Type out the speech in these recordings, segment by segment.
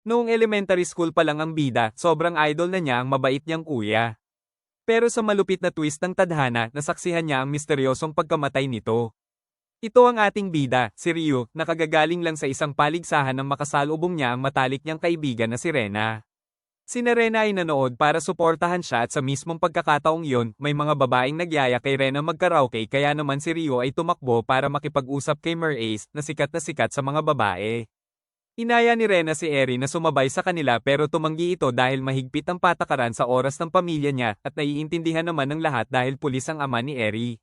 Noong elementary school pa lang ang bida, sobrang idol na niya ang mabait niyang kuya. Pero sa malupit na twist ng tadhana, nasaksihan niya ang misteryosong pagkamatay nito. Ito ang ating bida, si Ryu, nakagagaling lang sa isang paligsahan ng makasalubong niya ang matalik niyang kaibigan na si Rena. Si Rena ay nanood para suportahan siya at sa mismong pagkakataong iyon, may mga babaeng nagyaya kay Rena magkaraoke kaya naman si Ryu ay tumakbo para makipag-usap kay Merace na sikat sa mga babae. Inaya ni Rena si Eri na sumabay sa kanila pero tumanggi ito dahil mahigpit ang patakaran sa oras ng pamilya niya at naiintindihan naman ng lahat dahil pulis ang ama ni Eri.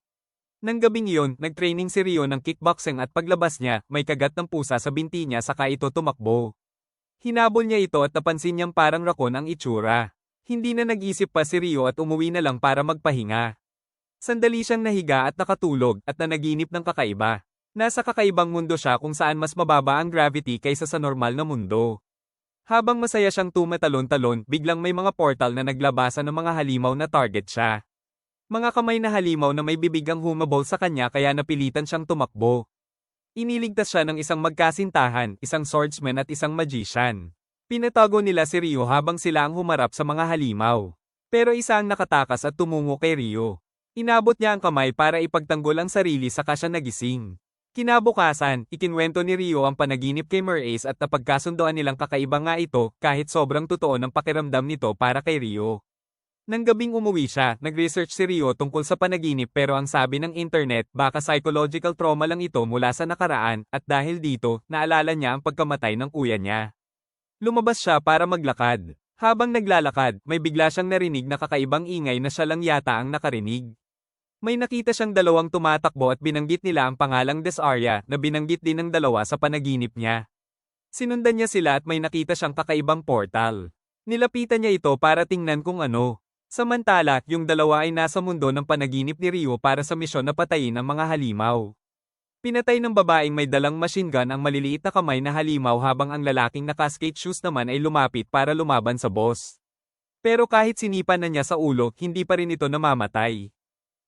Nang gabing iyon, nagtraining si Ryo ng kickboxing at paglabas niya, may kagat ng pusa sa binti niya saka ito tumakbo. Hinabol niya ito at napansin niyang parang rakon ang itsura. Hindi na nag-isip pa si Ryo at umuwi na lang para magpahinga. Sandali siyang nahiga at nakatulog at nanaginip ng kakaiba. Nasa kakaibang mundo siya kung saan mas mababa ang gravity kaysa sa normal na mundo. Habang masaya siyang tumatalon-talon, biglang may mga portal na naglabasan ng mga halimaw na target siya. Mga kamay na halimaw na may bibig ang humabol sa kanya kaya napilitan siyang tumakbo. Iniligtas siya ng isang magkasintahan, isang swordsman at isang magician. Pinatago nila si Ryo habang sila ang humarap sa mga halimaw. Pero isa ang nakatakas at tumungo kay Ryo. Inabot niya ang kamay para ipagtanggol ang sarili saka siya nagising. Kinabukasan, ikinwento ni Ryo ang panaginip kay Merace at napagkasundoan nilang kakaiba nga ito kahit sobrang totoo ng pakiramdam nito para kay Ryo. Nang gabing umuwi siya, nag-research si Ryo tungkol sa panaginip pero ang sabi ng internet baka psychological trauma lang ito mula sa nakaraan at dahil dito, naalala niya ang pagkamatay ng kuya niya. Lumabas siya para maglakad. Habang naglalakad, may bigla siyang narinig na kakaibang ingay na siya lang yata ang nakarinig. May nakita siyang dalawang tumatakbo at binanggit nila ang pangalang Desarya na binanggit din ng dalawa sa panaginip niya. Sinundan niya sila at may nakita siyang kakaibang portal. Nilapitan niya ito para tingnan kung ano. Samantala, yung dalawa ay nasa mundo ng panaginip ni Ryo para sa misyon na patayin ang mga halimaw. Pinatay ng babaeng may dalang machine gun ang maliliit na kamay na halimaw habang ang lalaking naka-skate shoes naman ay lumapit para lumaban sa boss. Pero kahit sinipan na niya sa ulo, hindi pa rin ito namamatay.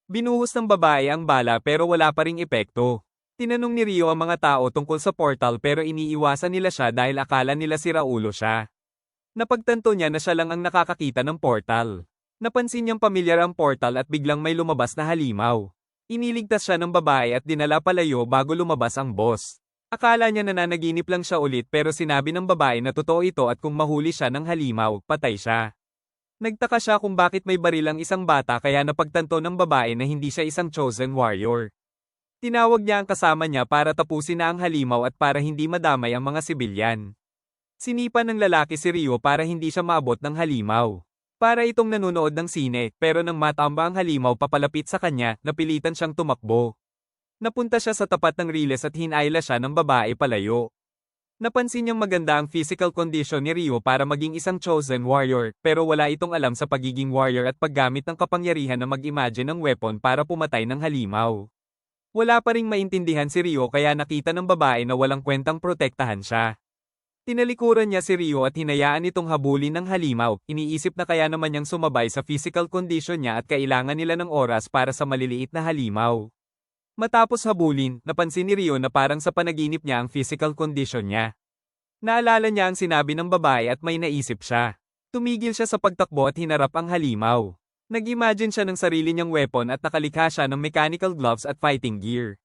Binuhos ng babae ang bala pero wala pa ring epekto. Tinanong ni Ryo ang mga tao tungkol sa portal pero iniiwasan nila siya dahil akala nila sira ulo siya. Napagtanto niya na siya lang ang nakakakita ng portal. Napansin niyang pamilyar ang portal at biglang may lumabas na halimaw. Iniligtas siya ng babae at dinala palayo bago lumabas ang boss. Akala niya nananaginip lang siya ulit pero sinabi ng babae na totoo ito at kung mahuli siya ng halimaw, patay siya. Nagtaka siya kung bakit may baril ang isang bata kaya napagtanto ng babae na hindi siya isang chosen warrior. Tinawag niya ang kasama niya para tapusin na ang halimaw at para hindi madamay ang mga sibilyan. Sinipan ng lalaki si Ryo para hindi siya maabot ng halimaw. Para itong nanonood ng sine, pero nang matamba ang halimaw papalapit sa kanya, napilitan siyang tumakbo. Napunta siya sa tapat ng riles at hinayla siya ng babae palayo. Napansin niyang maganda ang physical condition ni Ryo para maging isang chosen warrior, pero wala itong alam sa pagiging warrior at paggamit ng kapangyarihan na mag-imagine ng weapon para pumatay ng halimaw. Wala pa ring maintindihan si Ryo kaya nakita ng babae na walang kwentang protektahan siya. Tinalikuran niya si Ryo at hinayaan itong habulin ng halimaw, iniisip na kaya naman niyang sumabay sa physical condition niya at kailangan nila ng oras para sa maliliit na halimaw. Matapos habulin, napansin ni Ryo na parang sa panaginip niya ang physical condition niya. Naalala niya ang sinabi ng babae at may naisip siya. Tumigil siya sa pagtakbo at hinarap ang halimaw. Nag-imagine siya ng sarili niyang weapon at nakalikha siya ng mechanical gloves at fighting gear.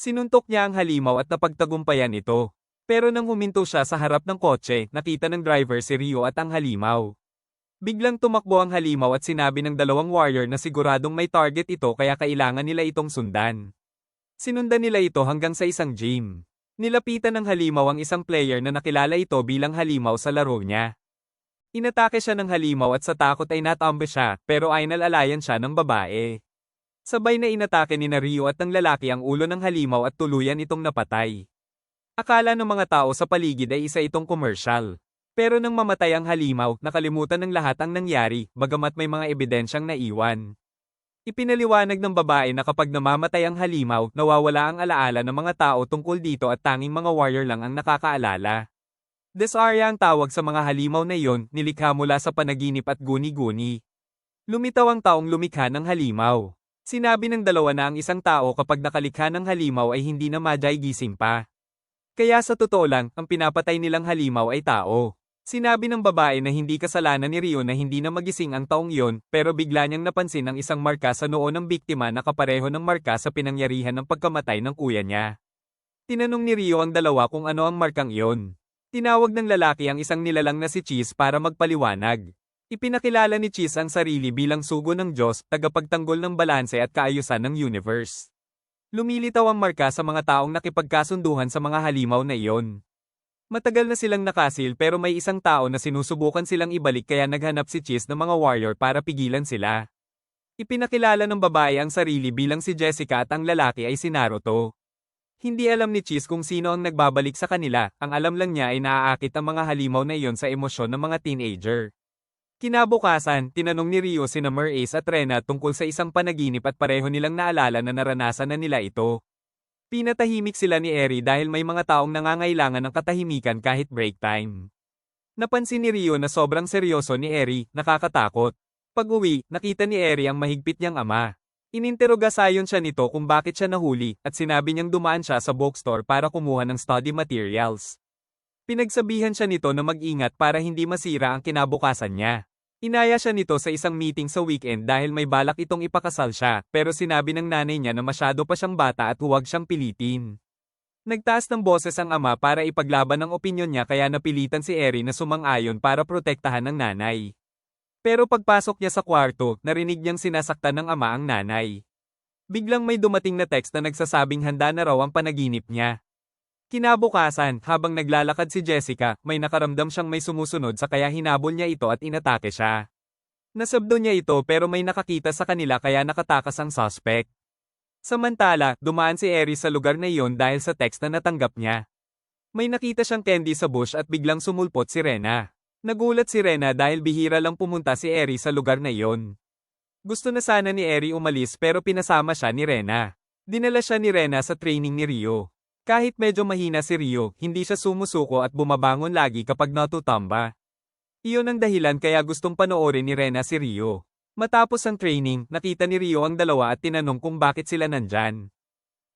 Sinuntok niya ang halimaw at napagtagumpayan ito. Pero nang huminto siya sa harap ng kotse, nakita ng driver si Ryo at ang halimaw. Biglang tumakbo ang halimaw at sinabi ng dalawang warrior na siguradong may target ito kaya kailangan nila itong sundan. Sinundan nila ito hanggang sa isang gym. Nilapitan ng halimaw ang isang player na nakilala ito bilang halimaw sa laro niya. Inatake siya ng halimaw at sa takot ay natambe siya, pero inalalayan siya ng babae. Sabay na inatake ni Ryo at ng lalaki ang ulo ng halimaw at tuluyan itong napatay. Akala ng mga tao sa paligid ay isa itong commercial. Pero nang mamatay ang halimaw, nakalimutan ng lahat ang nangyari, bagamat may mga ebidensyang naiwan. Ipinaliwanag ng babae na kapag namamatay ang halimaw, nawawala ang alaala ng mga tao tungkol dito at tanging mga warrior lang ang nakakaalala. Desarya ang tawag sa mga halimaw na iyon, nilikha mula sa panaginip at guni-guni. Lumitaw ang taong lumikha ng halimaw. Sinabi ng dalawa na ang isang tao kapag nakalikha ng halimaw ay hindi na gising pa. Kaya sa totoo lang, ang pinapatay nilang halimaw ay tao. Sinabi ng babae na hindi kasalanan ni Rio na hindi na magising ang taong iyon, pero bigla niyang napansin ang isang marka sa noo ng biktima na kapareho ng marka sa pinangyarihan ng pagkamatay ng kuya niya. Tinanong ni Rio ang dalawa kung ano ang markang iyon. Tinawag ng lalaki ang isang nilalang na si Cheese para magpaliwanag. Ipinakilala ni Cheese ang sarili bilang sugo ng Diyos, tagapagtanggol ng balanse at kaayusan ng universe. Lumilitaw ang marka sa mga taong nakipagkasunduhan sa mga halimaw na iyon. Matagal na silang nakasil pero may isang tao na sinusubukan silang ibalik kaya naghanap si Cheese ng mga warrior para pigilan sila. Ipinakilala ng babae ang sarili bilang si Jessica at ang lalaki ay si Naruto. Hindi alam ni Cheese kung sino ang nagbabalik sa kanila, ang alam lang niya ay naaakit ang mga halimaw na iyon sa emosyon ng mga teenager. Kinabukasan, tinanong ni Rio sina Ace at Rena tungkol sa isang panaginip at pareho nilang naalala na naranasan na nila ito. Pinatahimik sila ni Eri dahil may mga taong nangangailangan ng katahimikan kahit break time. Napansin ni Rio na sobrang seryoso ni Eri, nakakatakot. Pag-uwi, nakita ni Eri ang mahigpit niyang ama. Ininterogasayon siya nito kung bakit siya nahuli at sinabi niyang dumaan siya sa bookstore para kumuha ng study materials. Pinagsabihan siya nito na mag-ingat para hindi masira ang kinabukasan niya. Inaya siya nito sa isang meeting sa weekend dahil may balak itong ipakasal siya, pero sinabi ng nanay niya na masyado pa siyang bata at huwag siyang pilitin. Nagtaas ng boses ang ama para ipaglaban ang opinyon niya kaya napilitan si Eri na sumang-ayon para protektahan ng nanay. Pero pagpasok niya sa kwarto, narinig niyang sinasaktan ng ama ang nanay. Biglang may dumating na text na nagsasabing handa na raw ang panaginip niya. Kinabukasan, habang naglalakad si Jessica, may nakaramdam siyang may sumusunod sa kaya hinabol niya ito at inatake siya. Nasabdo niya ito pero may nakakita sa kanila kaya nakatakas ang suspect. Samantala, dumaan si Eri sa lugar na iyon dahil sa text na natanggap niya. May nakita siyang candy sa bush at biglang sumulpot si Rena. Nagulat si Rena dahil bihira lang pumunta si Eri sa lugar na iyon. Gusto na sana ni Eri umalis pero pinasama siya ni Rena. Dinala siya ni Rena sa training ni Rio. Kahit medyo mahina si Rio, hindi siya sumusuko at bumabangon lagi kapag natutamba. Iyon ang dahilan kaya gustong panoorin ni Rena si Rio. Matapos ang training, nakita ni Rio ang dalawa at tinanong kung bakit sila nandyan.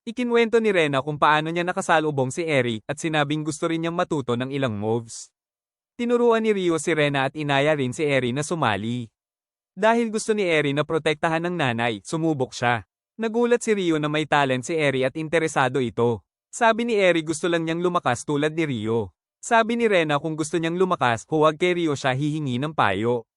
Ikinwento ni Rena kung paano niya nakasalubong si Eri at sinabing gusto rin niyang matuto ng ilang moves. Tinuruan ni Rio si Rena at inaya rin si Eri na sumali. Dahil gusto ni Eri na protektahan ng nanay, sumubok siya. Nagulat si Rio na may talent si Eri at interesado ito. Sabi ni Eri gusto lang niyang lumakas tulad ni Rio. Sabi ni Rena kung gusto niyang lumakas, huwag kay Rio siya hihingi ng payo.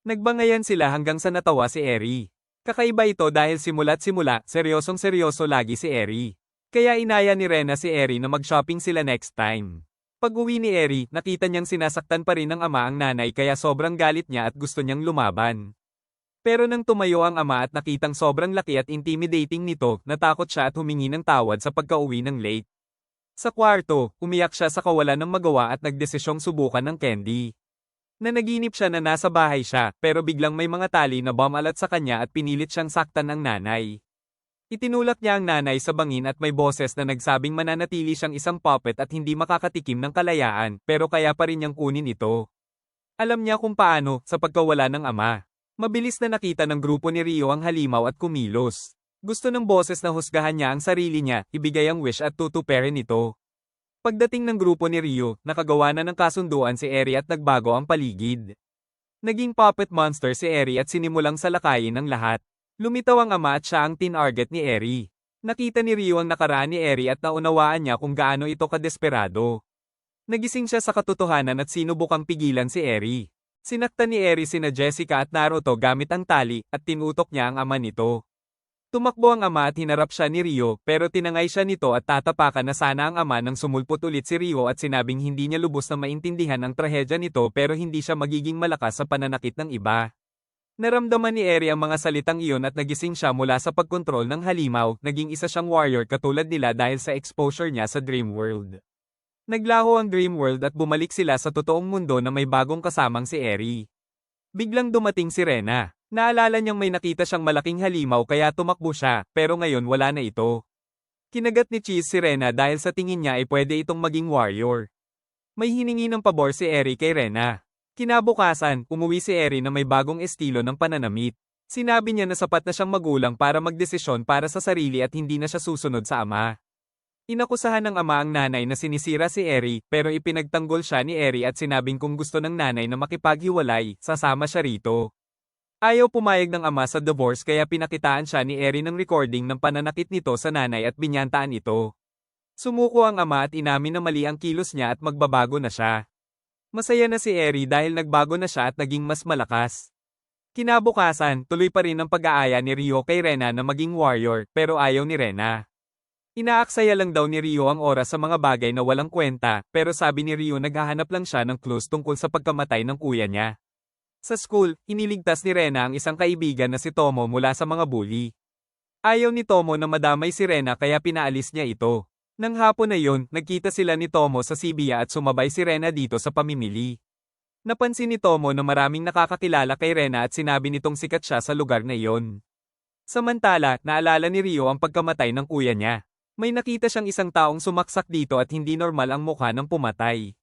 Nagbangayan sila hanggang sa natawa si Eri. Kakaiba ito dahil simula't simula, seryosong seryoso lagi si Eri. Kaya inaya ni Rena si Eri na mag-shopping sila next time. Pag-uwi ni Eri, nakita niyang sinasaktan pa rin ng ama ang nanay kaya sobrang galit niya at gusto niyang lumaban. Pero nang tumayo ang ama at nakitang sobrang laki at intimidating nito, natakot siya at humingi ng tawad sa pagka-uwi ng late. Sa kwarto, umiyak siya sa kawalan ng magawa at nagdesisyong subukan ng candy. Nanaginip siya na nasa bahay siya, pero biglang may mga tali na bumalat sa kanya at pinilit siyang saktan ng nanay. Itinulak niya ang nanay sa bangin at may boses na nagsabing mananatili siyang isang puppet at hindi makakatikim ng kalayaan, pero kaya pa rin niyang kunin ito. Alam niya kung paano, sa pagkawala ng ama. Mabilis na nakita ng grupo ni Rio ang halimaw at kumilos. Gusto ng boses na husgahan niya ang sarili niya, ibigay ang wish at tutuperin ito. Pagdating ng grupo ni Rio, nakagawa na ng kasunduan si Eri at nagbago ang paligid. Naging puppet monster si Eri at sinimulang salakayin ng lahat. Lumitaw ang ama at siya ang tinarget ni Eri. Nakita ni Rio ang nakaraan ni Eri at naunawaan niya kung gaano ito kadesperado. Nagising siya sa katotohanan at sinubukang pigilan si Eri. Sinaktan ni Eri sina Jessica at Naruto gamit ang tali at tinutok niya ang ama nito. Tumakbo ang ama at hinarap siya ni Rio pero tinangay siya nito at tatapakan na sana ang ama nang sumulpot ulit si Rio at sinabing hindi niya lubos na maintindihan ang trahedya nito pero hindi siya magiging malakas sa pananakit ng iba. Naramdaman ni Eri ang mga salitang iyon at nagising siya mula sa pagkontrol ng halimaw, naging isa siyang warrior katulad nila dahil sa exposure niya sa Dream World. Naglaho ang Dream World at bumalik sila sa totoong mundo na may bagong kasamang si Eri. Biglang dumating si Rena. Naalala niyang may nakita siyang malaking halimaw kaya tumakbo siya, pero ngayon wala na ito. Kinagat ni Cheese si Rena dahil sa tingin niya ay pwede itong maging warrior. May hiningi ng pabor si Eri kay Rena. Kinabukasan, umuwi si Eri na may bagong estilo ng pananamit. Sinabi niya na sapat na siyang magulang para magdesisyon para sa sarili at hindi na siya susunod sa ama. Inakusahan ng ama ang nanay na sinisira si Eri, pero ipinagtanggol siya ni Eri at sinabing kung gusto ng nanay na makipaghiwalay, sasama siya rito. Ayaw pumayag ng ama sa divorce kaya pinakitaan siya ni Eri ng recording ng pananakit nito sa nanay at binyantaan ito. Sumuko ang ama at inamin na mali ang kilos niya at magbabago na siya. Masaya na si Eri dahil nagbago na siya at naging mas malakas. Kinabukasan, tuloy pa rin ang pag-aaya ni Rio kay Rena na maging warrior, pero ayaw ni Rena. Inaaksaya lang daw ni Rio ang oras sa mga bagay na walang kwenta, pero sabi ni Rio naghahanap lang siya ng clues tungkol sa pagkamatay ng kuya niya. Sa school, iniligtas ni Rena ang isang kaibigan na si Tomo mula sa mga bully. Ayaw ni Tomo na madamay si Rena kaya pinaalis niya ito. Nang hapon na yun, nagkita sila ni Tomo sa Shibuya at sumabay si Rena dito sa pamimili. Napansin ni Tomo na maraming nakakakilala kay Rena at sinabi nitong sikat siya sa lugar na iyon. Samantala, naalala ni Rio ang pagkamatay ng kuya niya. May nakita siyang isang taong sumaksak dito at hindi normal ang mukha ng pumatay.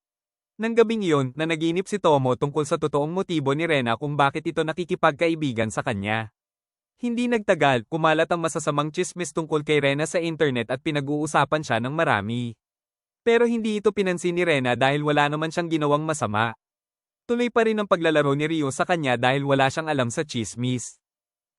Nang gabing iyon, nanaginip si Tomo tungkol sa totoong motibo ni Rena kung bakit ito nakikipagkaibigan sa kanya. Hindi nagtagal, kumalat ang masasamang tsismis tungkol kay Rena sa internet at pinag-uusapan siya ng marami. Pero hindi ito pinansin ni Rena dahil wala naman siyang ginawang masama. Tuloy pa rin ang paglalaro ni Rio sa kanya dahil wala siyang alam sa tsismis.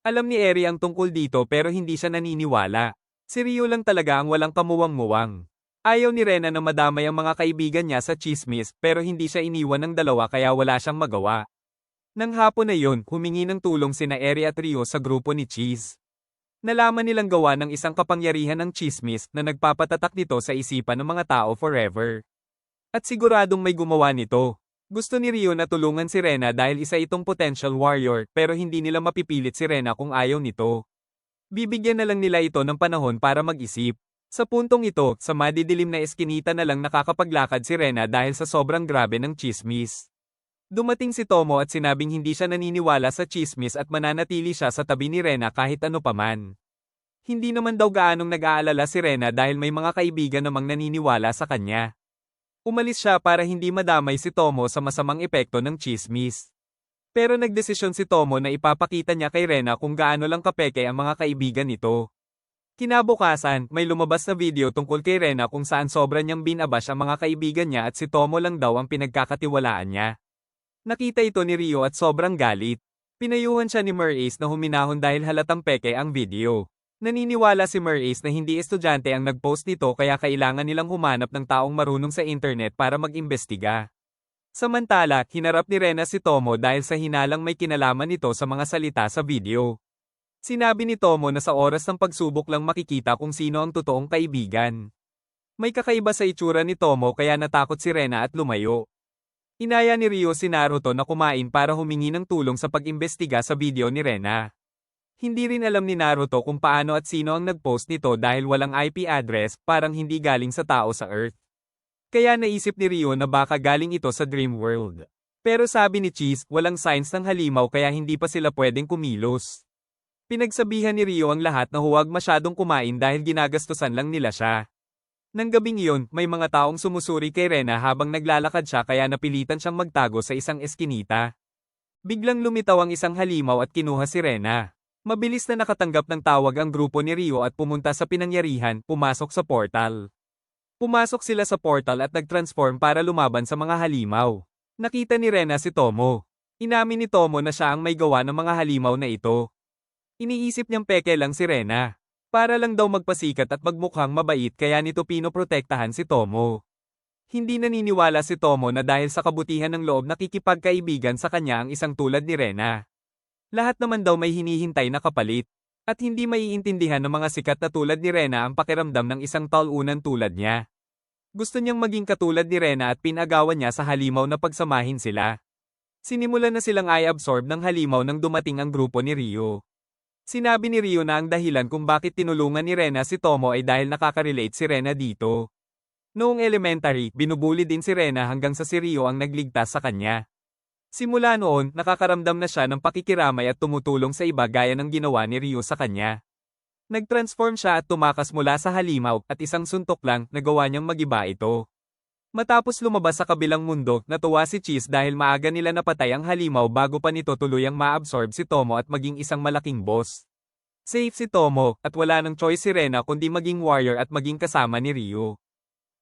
Alam ni Eri ang tungkol dito pero hindi siya naniniwala. Si Rio lang talaga ang walang kamuwang-muwang. Ayaw ni Rena na madamay ang mga kaibigan niya sa tsismis pero hindi siya iniwan ng dalawa kaya wala siyang magawa. Nang hapon na yun, humingi ng tulong sina Eri at Rio sa grupo ni Cheese. Nalaman nilang gawa ng isang kapangyarihan ng tsismis na nagpapatatak nito sa isipan ng mga tao forever. At siguradong may gumawa nito. Gusto ni Rio na tulungan si Rena dahil isa itong potential warrior pero hindi nila mapipilit si Rena kung ayaw nito. Bibigyan na lang nila ito ng panahon para mag-isip. Sa puntong ito, sa madidilim na eskinita na lang nakakapaglakad si Rena dahil sa sobrang grabe ng tsismis. Dumating si Tomo at sinabing hindi siya naniniwala sa tsismis at mananatili siya sa tabi ni Rena kahit ano paman. Hindi naman daw gaanong nag-aalala si Rena dahil may mga kaibigan namang naniniwala sa kanya. Umalis siya para hindi madamay si Tomo sa masamang epekto ng tsismis. Pero nagdesisyon si Tomo na ipapakita niya kay Rena kung gaano lang kapeke ang mga kaibigan nito. Kinabukasan, may lumabas na video tungkol kay Rena kung saan sobra niyang binabash ang mga kaibigan niya at si Tomo lang daw ang pinagkakatiwalaan niya. Nakita ito ni Rio at sobrang galit. Pinayuhan siya ni Merace na huminahon dahil halatang peke ang video. Naniniwala si Merace na hindi estudyante ang nag-post nito kaya kailangan nilang humanap ng taong marunong sa internet para mag-imbestiga. Samantala, hinarap ni Rena si Tomo dahil sa hinalang may kinalaman nito sa mga salita sa video. Sinabi ni Tomo na sa oras ng pagsubok lang makikita kung sino ang totoong kaibigan. May kakaiba sa itsura ni Tomo kaya natakot si Rena at lumayo. Inaya ni Rio si Naruto na kumain para humingi ng tulong sa pag-imbestiga sa video ni Rena. Hindi rin alam ni Naruto kung paano at sino ang nag-post nito dahil walang IP address, parang hindi galing sa tao sa Earth. Kaya naisip ni Rio na baka galing ito sa Dream World. Pero sabi ni Cheese, walang signs ng halimaw kaya hindi pa sila pwedeng kumilos. Pinagsabihan ni Rio ang lahat na huwag masyadong kumain dahil ginagastusan lang nila siya. Nang gabing iyon, may mga taong sumusuri kay Rena habang naglalakad siya kaya napilitan siyang magtago sa isang eskinita. Biglang lumitaw ang isang halimaw at kinuha si Rena. Mabilis na nakatanggap ng tawag ang grupo ni Rio at pumunta sa pinangyarihan, pumasok sa portal. Pumasok sila sa portal at nag-transform para lumaban sa mga halimaw. Nakita ni Rena si Tomo. Inamin ni Tomo na siya ang may gawa ng mga halimaw na ito. Iniisip niyang peke lang si Rena. Para lang daw magpasikat at magmukhang mabait kaya nito pinoprotektahan si Tomo. Hindi naniniwala si Tomo na dahil sa kabutihan ng loob nakikipagkaibigan sa kanya ang isang tulad ni Rena. Lahat naman daw may hinihintay na kapalit. At hindi maiintindihan ng mga sikat na tulad ni Rena ang pakiramdam ng isang talunan tulad niya. Gusto niyang maging katulad ni Rena at pinagawan niya sa halimaw na pagsamahin sila. Sinimulan na silang i-absorb ng halimaw nang dumating ang grupo ni Rio. Sinabi ni Rio na ang dahilan kung bakit tinulungan ni Rena si Tomo ay dahil nakaka-relate si Rena dito. Noong elementary, binubuli din si Rena hanggang sa si Rio ang nagligtas sa kanya. Simula noon, nakakaramdam na siya ng pakikiramay at tumutulong sa iba gaya ng ginawa ni Rio sa kanya. Nag-transform siya at tumakas mula sa halimaw at isang suntok lang nagawa niyang magiba ito. Matapos lumabas sa kabilang mundo, natuwa si Cheese dahil maaga nila napatay ang halimaw bago pa nito tuluyang ma-absorb si Tomo at maging isang malaking boss. Safe si Tomo, at wala nang choice si Rena kundi maging warrior at maging kasama ni Ryo.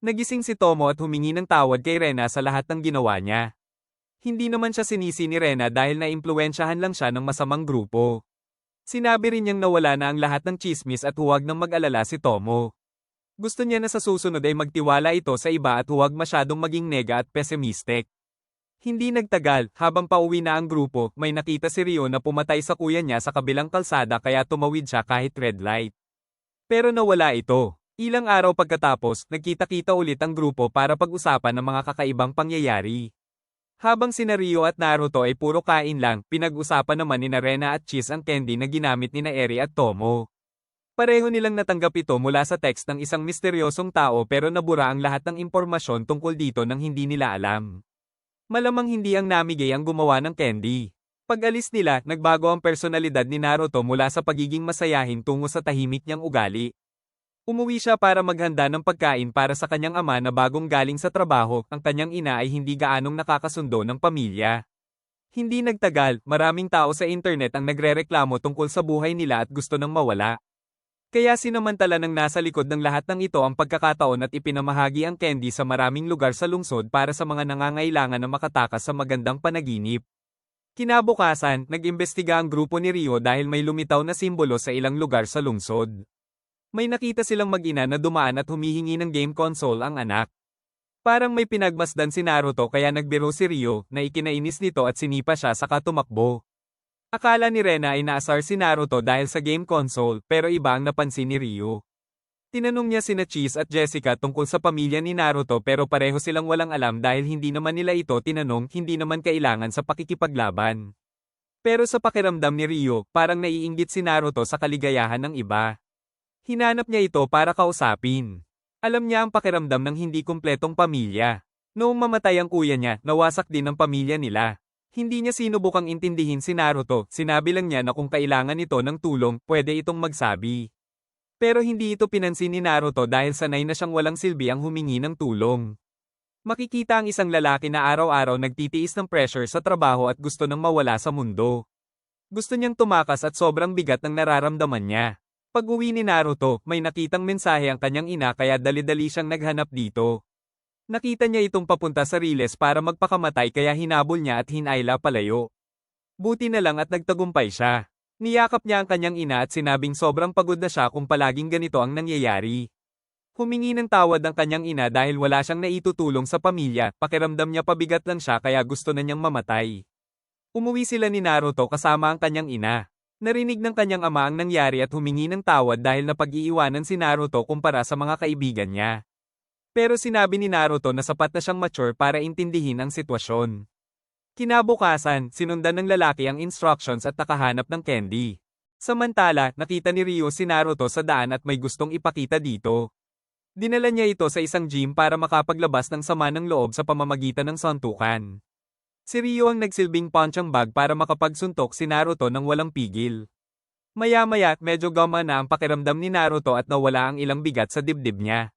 Nagising si Tomo at humingi ng tawad kay Rena sa lahat ng ginawa niya. Hindi naman siya sinisi ni Rena dahil naimpluwensyahan lang siya ng masamang grupo. Sinabi rin niyang nawala na ang lahat ng chismis at huwag nang mag-alala si Tomo. Gusto niya na sa susunod ay magtiwala ito sa iba at huwag masyadong maging nega at pessimistic. Hindi nagtagal, habang pauwi na ang grupo, may nakita si Ryo na pumatay sa kuya niya sa kabilang kalsada kaya tumawid siya kahit red light. Pero nawala ito. Ilang araw pagkatapos, nagkita-kita ulit ang grupo para pag-usapan ng mga kakaibang pangyayari. Habang sina Ryo at Naruto ay puro kain lang, pinag-usapan naman ni Rena at Cheese ang candy na ginamit ni Eri at Tomo. Pareho nilang natanggap ito mula sa text ng isang misteryosong tao pero nabura ang lahat ng impormasyon tungkol dito nang hindi nila alam. Malamang hindi ang Namigay ang gumawa ng candy. Pag-alis nila, nagbago ang personalidad ni Naruto mula sa pagiging masayahin tungo sa tahimik niyang ugali. Umuwi siya para maghanda ng pagkain para sa kanyang ama na bagong galing sa trabaho, ang kanyang ina ay hindi gaanong nakakasundo ng pamilya. Hindi nagtagal, maraming tao sa internet ang nagrereklamo tungkol sa buhay nila at gusto nang mawala. Kaya sinamantala ng nasa likod ng lahat ng ito ang pagkakataon at ipinamahagi ang candy sa maraming lugar sa lungsod para sa mga nangangailangan na makatakas sa magandang panaginip. Kinabukasan, nag-imbestiga ang grupo ni Ryo dahil may lumitaw na simbolo sa ilang lugar sa lungsod. May nakita silang mag-ina na dumaan at humihingi ng game console ang anak. Parang may pinagmasdan si Naruto kaya nagbiro si Ryo na ikinainis nito at sinipa siya saka tumakbo. Akala ni Rena ay naasar si Naruto dahil sa game console pero iba ang napansin ni Ryo. Tinanong niya sina Cheese at Jessica tungkol sa pamilya ni Naruto pero pareho silang walang alam dahil hindi naman nila ito tinanong, hindi naman kailangan sa pakikipaglaban. Pero sa pakiramdam ni Ryo, parang naiinggit si Naruto sa kaligayahan ng iba. Hinanap niya ito para kausapin. Alam niya ang pakiramdam ng hindi kumpletong pamilya. Noong mamatay ang kuya niya, nawasak din ang pamilya nila. Hindi niya sinubukang intindihin si Naruto, sinabi lang niya na kung kailangan ito ng tulong, pwede itong magsabi. Pero hindi ito pinansin ni Naruto dahil sanay na siyang walang silbi ang humingi ng tulong. Makikita ang isang lalaki na araw-araw nagtitiis ng pressure sa trabaho at gusto nang mawala sa mundo. Gusto niyang tumakas at sobrang bigat ng nararamdaman niya. Pag-uwi ni Naruto, may nakitang mensahe ang kanyang ina kaya dali-dali siyang naghanap dito. Nakita niya itong papunta sa Riles para magpakamatay kaya hinabol niya at hinayla palayo. Buti na lang at nagtagumpay siya. Niyakap niya ang kanyang ina at sinabing sobrang pagod na siya kung palaging ganito ang nangyayari. Humingi ng tawad ang kanyang ina dahil wala siyang naitutulong sa pamilya, pakiramdam niya pabigat lang siya kaya gusto na niyang mamatay. Umuwi sila ni Naruto kasama ang kanyang ina. Narinig ng kanyang ama ang nangyari at humingi ng tawad dahil napag-iiwanan si Naruto kumpara sa mga kaibigan niya. Pero sinabi ni Naruto na sapat na siyang mature para intindihin ang sitwasyon. Kinabukasan, sinundan ng lalaki ang instructions at nakahanap ng candy. Samantala, nakita ni Ryo si Naruto sa daan at may gustong ipakita dito. Dinala niya ito sa isang gym para makapaglabas ng sama ng loob sa pamamagitan ng suntukan. Si Ryo ang nagsilbing punching bag para makapagsuntok si Naruto ng walang pigil. Maya-maya, medyo gama na ang pakiramdam ni Naruto at nawala ang ilang bigat sa dibdib niya.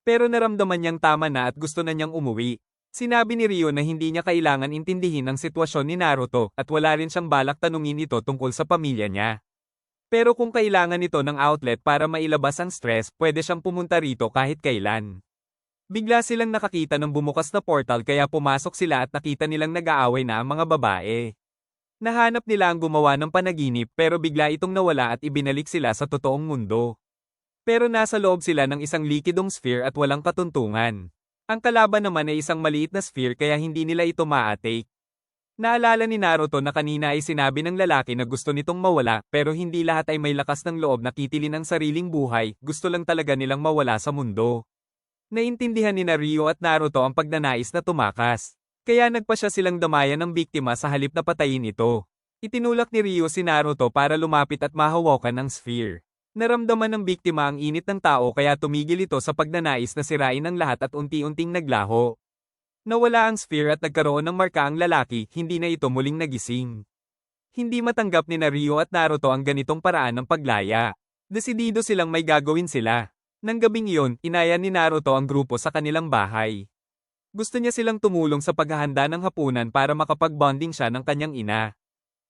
Pero naramdaman niyang tama na at gusto na niyang umuwi. Sinabi ni Ryo na hindi niya kailangan intindihin ang sitwasyon ni Naruto at wala rin siyang balak tanungin ito tungkol sa pamilya niya. Pero kung kailangan ito ng outlet para mailabas ang stress, pwede siyang pumunta rito kahit kailan. Bigla silang nakakita ng bumukas na portal kaya pumasok sila at nakita nilang nag-aaway na ang mga babae. Nahanap nila ang gumawa ng panaginip pero bigla itong nawala at ibinalik sila sa totoong mundo. Pero nasa loob sila ng isang likidong sphere at walang katuntungan. Ang kalaban naman ay isang maliit na sphere kaya hindi nila ito maa-take. Naalala ni Naruto na kanina ay sinabi ng lalaki na gusto nitong mawala pero hindi lahat ay may lakas ng loob na kitilin ang sariling buhay, gusto lang talaga nilang mawala sa mundo. Naintindihan ni Ryo at Naruto ang pagnanais na tumakas. Kaya nagpa siya silang damayan ng biktima sa halip na patayin ito. Itinulak ni Ryo si Naruto para lumapit at mahawakan ang sphere. Naramdaman ng biktima ang init ng tao kaya tumigil ito sa pagnanais na sirain ang lahat at unti-unting naglaho. Nawala ang sphere at nagkaroon ng marka ang lalaki, hindi na ito muling nagising. Hindi matanggap ni Ryo at Naruto ang ganitong paraan ng paglaya. Desidido silang may gagawin sila. Nang gabing iyon, inaya ni Naruto ang grupo sa kanilang bahay. Gusto niya silang tumulong sa paghahanda ng hapunan para makapag-bonding siya ng kanyang ina.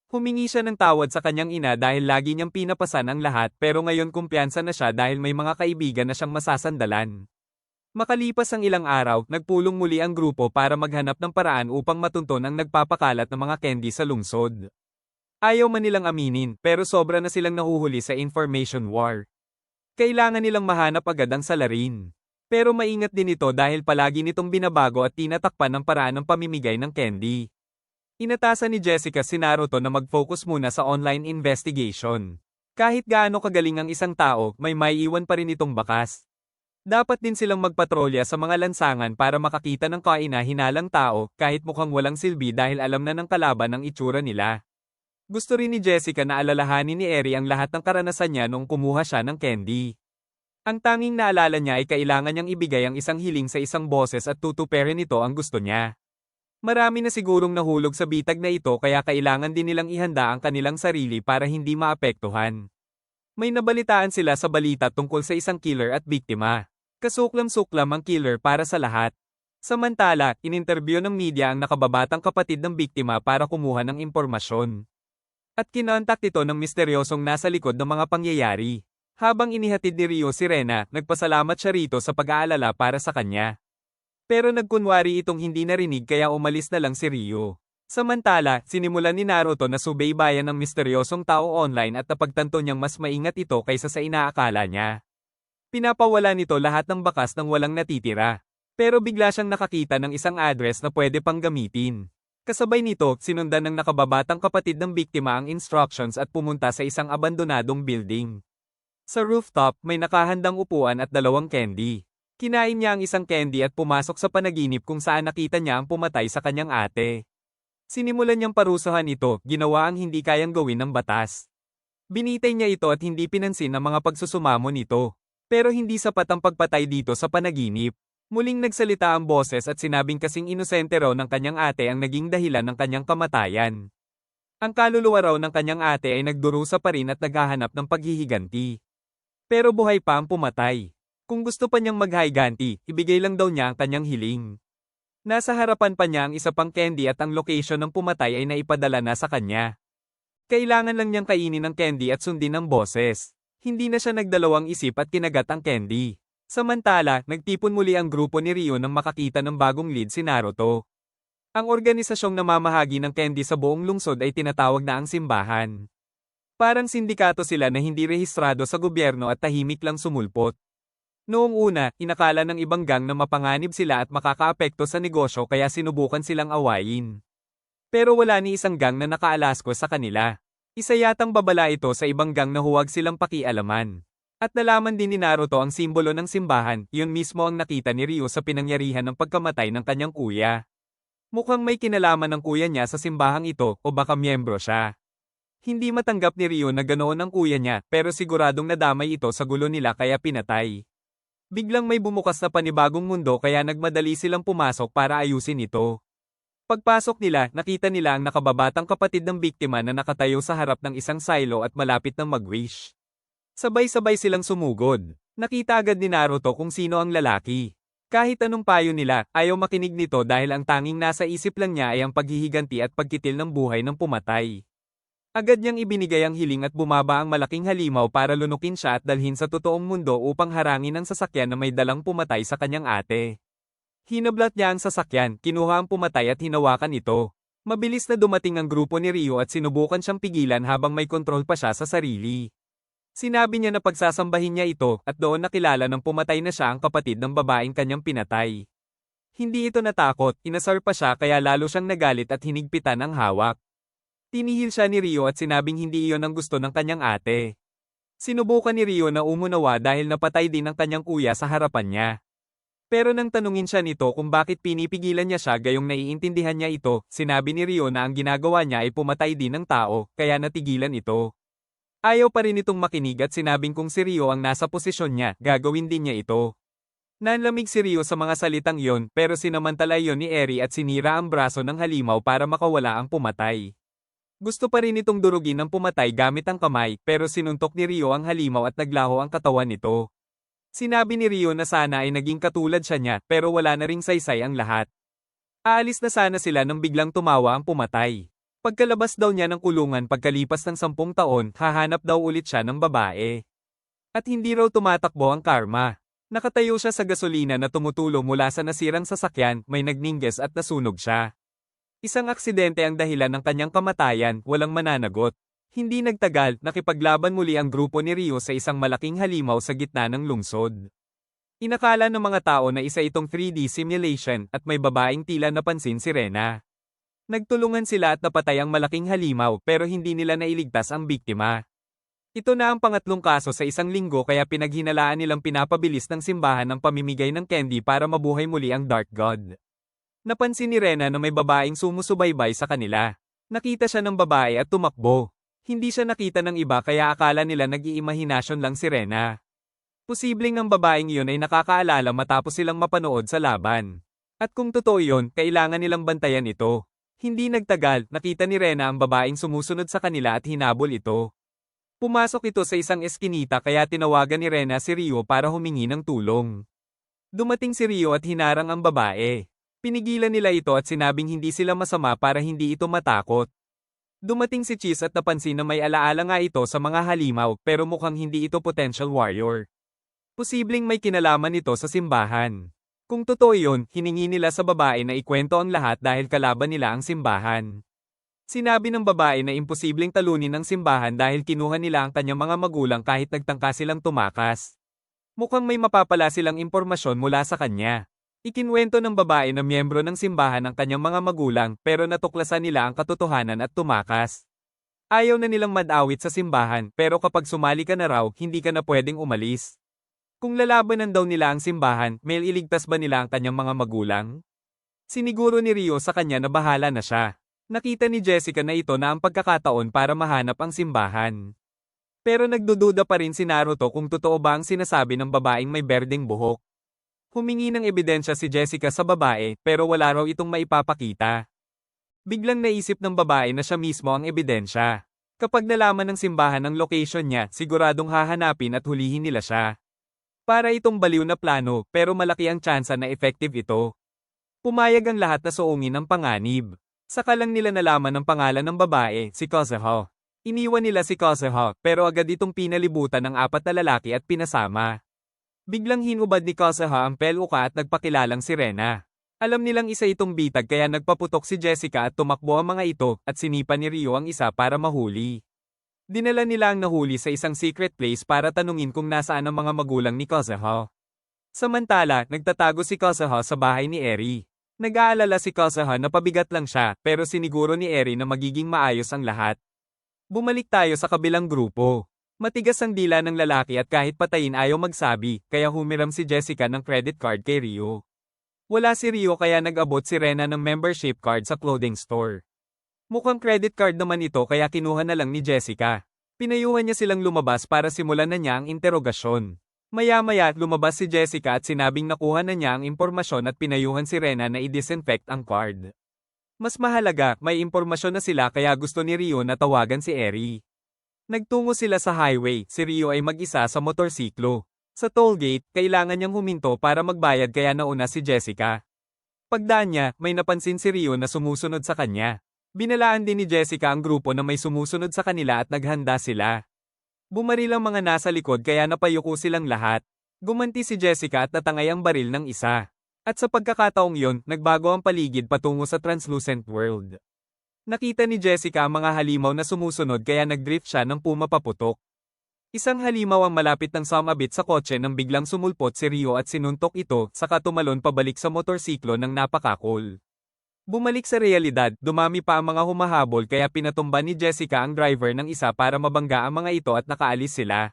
Humingi siya ng tawad sa kanyang ina dahil lagi niyang pinapasan ang lahat pero ngayon kumpiyansa na siya dahil may mga kaibigan na siyang masasandalan. Makalipas ang ilang araw, nagpulong muli ang grupo para maghanap ng paraan upang matunton ang nagpapakalat ng mga candy sa lungsod. Ayaw man nilang aminin, pero sobra na silang nahuhuli sa information war. Kailangan nilang mahanap agad ang salarin. Pero maingat din ito dahil palagi nitong binabago at tinatakpan ng paraan ng pamimigay ng candy. Inatasan ni Jessica si Naruto na mag-focus muna sa online investigation. Kahit gaano kagaling ang isang tao, may maiiwan pa rin itong bakas. Dapat din silang magpatrolya sa mga lansangan para makakita ng kaina-hinalang tao kahit mukhang walang silbi dahil alam na ng kalaban ang itsura nila. Gusto rin ni Jessica na alalahanin ni Eri ang lahat ng karanasan niya noong kumuha siya ng candy. Ang tanging naalala niya ay kailangan niyang ibigay ang isang hiling sa isang boses at tutuperin nito ang gusto niya. Marami na sigurong nahulog sa bitag na ito kaya kailangan din nilang ihanda ang kanilang sarili para hindi maapektuhan. May nabalitaan sila sa balita tungkol sa isang killer at biktima. Kasuklam-suklam ang killer para sa lahat. Samantala, ininterview ng media ang nakababatang kapatid ng biktima para kumuha ng impormasyon. At kinontak ito ng misteryosong nasa likod ng mga pangyayari. Habang inihatid ni Rio si Rena, nagpasalamat siya rito sa pag-aalala para sa kanya. Pero nagkunwari itong hindi narinig kaya umalis na lang si Rio. Samantala, sinimulan ni Naruto na subaybayan ng misteryosong tao online at napagtanto niyang mas maingat ito kaysa sa inaakala niya. Pinapawala nito lahat ng bakas nang walang natitira. Pero bigla siyang nakakita ng isang address na pwede pang gamitin. Kasabay nito, sinundan ng nakababatang kapatid ng biktima ang instructions at pumunta sa isang abandonadong building. Sa rooftop, may nakahandang upuan at 2 candy. Kinain niya ang isang candy at pumasok sa panaginip kung saan nakita niya ang pumatay sa kanyang ate. Sinimulan niyang parusahan ito, ginawa ang hindi kayang gawin ng batas. Binitay niya ito at hindi pinansin ang mga pagsusumamo nito. Pero hindi sapat ang pagpatay dito sa panaginip. Muling nagsalita ang boses at sinabing kasing inosente raw ng kanyang ate ang naging dahilan ng kanyang kamatayan. Ang kaluluwa raw ng kanyang ate ay nagdurusa pa rin at naghahanap ng paghihiganti. Pero buhay pa ang pumatay. Kung gusto pa niyang maghiganti, ibigay lang daw niya ang kanyang hiling. Nasa harapan pa niya ang isa pang candy at ang location ng pumatay ay naipadala na sa kanya. Kailangan lang niyang kainin ang candy at sundin ang boses. Hindi na siya nagdalawang isip at kinagat ang candy. Samantala, nagtipon muli ang grupo ni Rio nang makakita ng bagong lead si Naruto. Ang organisasyong namamahagi ng candy sa buong lungsod ay tinatawag na ang simbahan. Parang sindikato sila na hindi rehistrado sa gobyerno at tahimik lang sumulpot. Noong una, inakala ng ibang gang na mapanganib sila at makakaapekto sa negosyo kaya sinubukan silang awayin. Pero wala ni isang gang na nakaalasko sa kanila. Isa yatang babala ito sa ibang gang na huwag silang pakialaman. At nalaman din ni Naruto ang simbolo ng simbahan, yun mismo ang nakita ni Rio sa pinangyarihan ng pagkamatay ng kanyang kuya. Mukhang may kinalaman ng kuya niya sa simbahang ito o baka miyembro siya. Hindi matanggap ni Rio na ganoon ang kuya niya pero siguradong nadamay ito sa gulo nila kaya pinatay. Biglang may bumukas na panibagong mundo kaya nagmadali silang pumasok para ayusin ito. Pagpasok nila, nakita nila ang nakababatang kapatid ng biktima na nakatayo sa harap ng isang silo at malapit ng mag-wish. Sabay-sabay silang sumugod. Nakita agad ni Naruto kung sino ang lalaki. Kahit anong payo nila, ayaw makinig nito dahil ang tanging nasa isip lang niya ay ang paghihiganti at pagkitil ng buhay ng pumatay. Agad niyang ibinigay ang hiling at bumaba ang malaking halimaw para lunukin siya at dalhin sa totoong mundo upang harangin ang sasakyan na may dalang pumatay sa kanyang ate. Hinablat niya ang sasakyan, kinuha ang pumatay at hinawakan ito. Mabilis na dumating ang grupo ni Rio at sinubukan siyang pigilan habang may kontrol pa siya sa sarili. Sinabi niya na pagsasambahin niya ito at doon nakilala ng pumatay na siya ang kapatid ng babaeng kanyang pinatay. Hindi ito natakot, inasar pa siya kaya lalo siyang nagalit at hinigpitan ang hawak. Tinihil siya ni Rio at sinabing hindi iyon ang gusto ng kanyang ate. Sinubukan ni Rio na umunawa dahil napatay din ang kanyang kuya sa harapan niya. Pero nang tanungin siya nito kung bakit pinipigilan niya siya gayong naiintindihan niya ito, sinabi ni Rio na ang ginagawa niya ay pumatay din ng tao, kaya natigilan ito. Ayaw pa rin itong makinig at sinabing kung si Rio ang nasa posisyon niya, gagawin din niya ito. Nanlamig si Rio sa mga salitang iyon pero sinamantala iyon ni Eri at sinira ang braso ng halimaw para makawala ang pumatay. Gusto pa rin itong durugin ang pumatay gamit ang kamay pero sinuntok ni Rio ang halimaw at naglaho ang katawan nito. Sinabi ni Rio na sana ay naging katulad siya niya pero wala na ring saysay ang lahat. Aalis na sana sila nang biglang tumawa ang pumatay. Pagkalabas daw niya ng kulungan pagkalipas ng 10 taon, hahanap daw ulit siya ng babae. At hindi raw tumatakbo ang karma. Nakatayo siya sa gasolina na tumutulo mula sa nasirang sasakyan, may nagningges at nasunog siya. Isang aksidente ang dahilan ng kanyang kamatayan, walang mananagot. Hindi nagtagal, nakipaglaban muli ang grupo ni Rio sa isang malaking halimaw sa gitna ng lungsod. Inakala ng mga tao na isa itong 3D simulation at may babaeng tila napansin si Rena. Nagtulungan sila at napatay ang malaking halimaw pero hindi nila nailigtas ang biktima. Ito na ang pangatlong kaso sa isang linggo kaya pinaghinalaan nilang pinapabilis ng simbahan ang pamimigay ng candy para mabuhay muli ang Dark God. Napansin ni Rena na may babaeng sumusubaybay sa kanila. Nakita siya ng babae at tumakbo. Hindi siya nakita ng iba kaya akala nila nag-iimahinasyon lang si Rena. Posibleng ang babaeng iyon ay nakakaalala matapos silang mapanood sa laban. At kung totoo yun, kailangan nilang bantayan ito. Hindi nagtagal, nakita ni Rena ang babaeng sumusunod sa kanila at hinabol ito. Pumasok ito sa isang eskinita kaya tinawagan ni Rena si Rio para humingi ng tulong. Dumating si Rio at hinarang ang babae. Pinigilan nila ito at sinabing hindi sila masama para hindi ito matakot. Dumating si Cheese at napansin na may alaala nga ito sa mga halimaw pero mukhang hindi ito potential warrior. Posibleng may kinalaman ito sa simbahan. Kung totoo yun, hiningi nila sa babae na ikwento ang lahat dahil kalaban nila ang simbahan. Sinabi ng babae na imposibleng talunin ang simbahan dahil kinuha nila ang kanyang mga magulang kahit nagtangka silang tumakas. Mukhang may mapapala silang impormasyon mula sa kanya. Ikinwento ng babae na miyembro ng simbahan ang kanyang mga magulang pero natuklasan nila ang katotohanan at tumakas. Ayaw na nilang madawit sa simbahan pero kapag sumali ka na raw, hindi ka na pwedeng umalis. Kung lalabanan daw nila ang simbahan, may iligtas ba nila ang kanyang mga magulang? Siniguro ni Rio sa kanya na bahala na siya. Nakita ni Jessica na ito na ang pagkakataon para mahanap ang simbahan. Pero nagdududa pa rin si Naruto kung totoo ba ang sinasabi ng babaeng may berdeng buhok. Humingi ng ebidensya si Jessica sa babae pero wala raw itong maipapakita. Biglang naisip ng babae na siya mismo ang ebidensya. Kapag nalaman ng simbahan ang location niya, siguradong hahanapin at hulihin nila siya. Para itong baliw na plano pero malaki ang tsansa na effective ito. Pumayag ang lahat na suungin ang panganib. Saka lang nila nalaman ang pangalan ng babae, si Kazuha. Iniwan nila si Kazuha pero agad itong pinalibutan ng 4 na lalaki at pinasama. Biglang hinubad ni Kazuha ang peluka at nagpakilalang si Rena. Alam nilang isa itong bitag kaya nagpaputok si Jessica at tumakbo ang mga ito at sinipa ni Rio ang isa para mahuli. Dinala nila ang nahuli sa isang secret place para tanungin kung nasaan ang mga magulang ni Kazuha. Samantala, nagtatago si Kazuha sa bahay ni Eri. Nag-aalala si Kazuha na pabigat lang siya pero siniguro ni Eri na magiging maayos ang lahat. Bumalik tayo sa kabilang grupo. Matigas ang dila ng lalaki at kahit patayin ayaw magsabi, kaya humiram si Jessica ng credit card kay Rio. Wala si Rio kaya nag-abot si Rena ng membership card sa clothing store. Mukhang credit card naman ito kaya kinuha na lang ni Jessica. Pinayuhan niya silang lumabas para simulan na niya ang interogasyon. Maya-maya lumabas si Jessica at sinabing nakuha na niya ang impormasyon at pinayuhan si Rena na i-disinfect ang card. Mas mahalaga, may impormasyon na sila kaya gusto ni Rio na tawagan si Eri. Nagtungo sila sa highway, si Rio ay mag-isa sa motorsiklo. Sa tollgate, kailangan niyang huminto para magbayad kaya nauna si Jessica. Pagdaan niya, may napansin si Rio na sumusunod sa kanya. Binalaan din ni Jessica ang grupo na may sumusunod sa kanila at naghanda sila. Bumaril ang mga nasa likod kaya napayuko silang lahat. Gumanti si Jessica at natangay ang baril ng isa. At sa pagkakataong yon, nagbago ang paligid patungo sa translucent world. Nakita ni Jessica ang mga halimaw na sumusunod kaya nagdrift siya ng pumapaputok. Isang halimaw ang malapit ng sumabit sa kotse nang biglang sumulpot si Rio at sinuntok ito saka tumalon pabalik sa motorsiklo ng napakakul. Bumalik sa realidad, dumami pa ang mga humahabol kaya pinatumba ni Jessica ang driver ng isa para mabangga ang mga ito at nakaalis sila.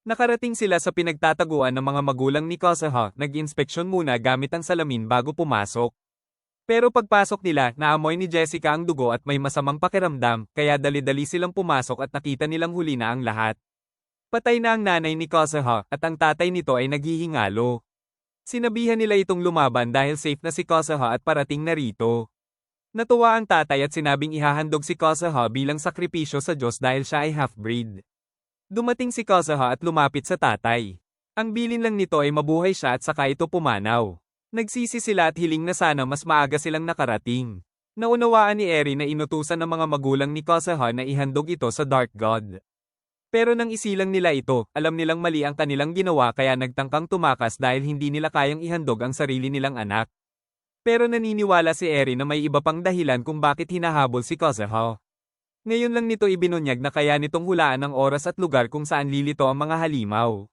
Nakarating sila sa pinagtataguan ng mga magulang ni Kazuha, nag-inspeksyon muna gamit ang salamin bago pumasok. Pero pagpasok nila, naamoy ni Jessica ang dugo at may masamang pakiramdam, kaya dali-dali silang pumasok at nakita nilang huli na ang lahat. Patay na ang nanay ni Kazuha at ang tatay nito ay naghihingalo. Sinabihan nila itong lumaban dahil safe na si Kazuha at parating na rito. Natuwa ang tatay at sinabing ihahandog si Kazuha bilang sakripisyo sa Diyos dahil siya ay half-breed. Dumating si Kazuha at lumapit sa tatay. Ang bilin lang nito ay mabuhay siya at saka ito pumanaw. Nagsisi sila at hiling na sana mas maaga silang nakarating. Naunawaan ni Eri na inutusan ng mga magulang ni Konoha na ihandog ito sa Dark God. Pero nang isilang nila ito, alam nilang mali ang kanilang ginawa kaya nagtangkang tumakas dahil hindi nila kayang ihandog ang sarili nilang anak. Pero naniniwala si Eri na may iba pang dahilan kung bakit hinahabol si Konoha. Ngayon lang nito ibinunyag na kaya nitong hulaan ang oras at lugar kung saan lilito ang mga halimaw.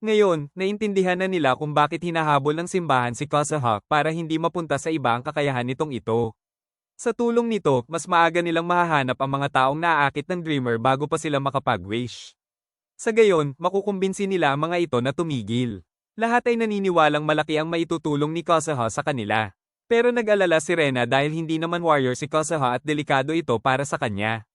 Ngayon, naintindihan na nila kung bakit hinahabol ng simbahan si Konoha para hindi mapunta sa iba ang kakayahan nitong ito. Sa tulong nito, mas maaga nilang mahahanap ang mga taong naaakit ng Dreamer bago pa sila makapag-wish. Sa gayon, makukumbinsi nila ang mga ito na tumigil. Lahat ay naniniwalang malaki ang maitutulong ni Konoha sa kanila. Pero nag-alala si Rena dahil hindi naman warrior si Konoha at delikado ito para sa kanya.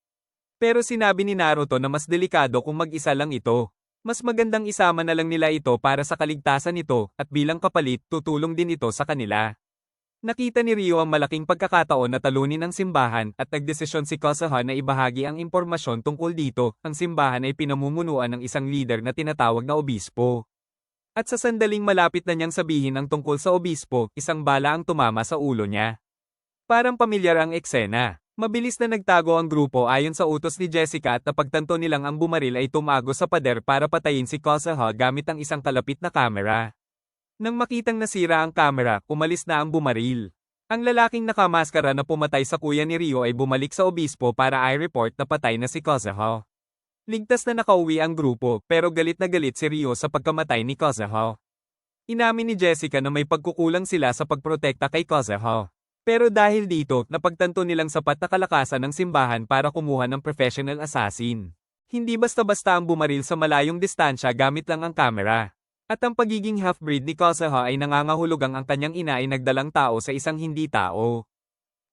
Pero sinabi ni Naruto na mas delikado kung mag-isa lang ito. Mas magandang isama na lang nila ito para sa kaligtasan nito, at bilang kapalit, tutulong din ito sa kanila. Nakita ni Ryo ang malaking pagkakataon na talunin ang simbahan at nagdesisyon si Konoha na ibahagi ang impormasyon tungkol dito. Ang simbahan ay pinamumunuan ng isang leader na tinatawag na obispo. At sa sandaling malapit na niyang sabihin ang tungkol sa obispo, isang bala ang tumama sa ulo niya. Parang pamilyar ang eksena. Mabilis na nagtago ang grupo ayon sa utos ni Jessica at napagtanto nilang ang bumaril ay tumago sa pader para patayin si Konoha gamit ang isang kalapit na kamera. Nang makitang nasira ang kamera, umalis na ang bumaril. Ang lalaking nakamaskara na pumatay sa kuya ni Ryo ay bumalik sa obispo para i-report na patay na si Konoha. Ligtas na nakauwi ang grupo, pero galit na galit si Ryo sa pagkamatay ni Konoha. Inamin ni Jessica na may pagkukulang sila sa pagprotekta kay Konoha. Pero dahil dito, napagtanto nilang sapat na kalakasan ng simbahan para kumuha ng professional assassin. Hindi basta-basta ang bumaril sa malayong distansya gamit lang ang kamera. At ang pagiging half-breed ni Konoha ay nangangahulugang ang kanyang ina ay nagdalang tao sa isang hindi tao.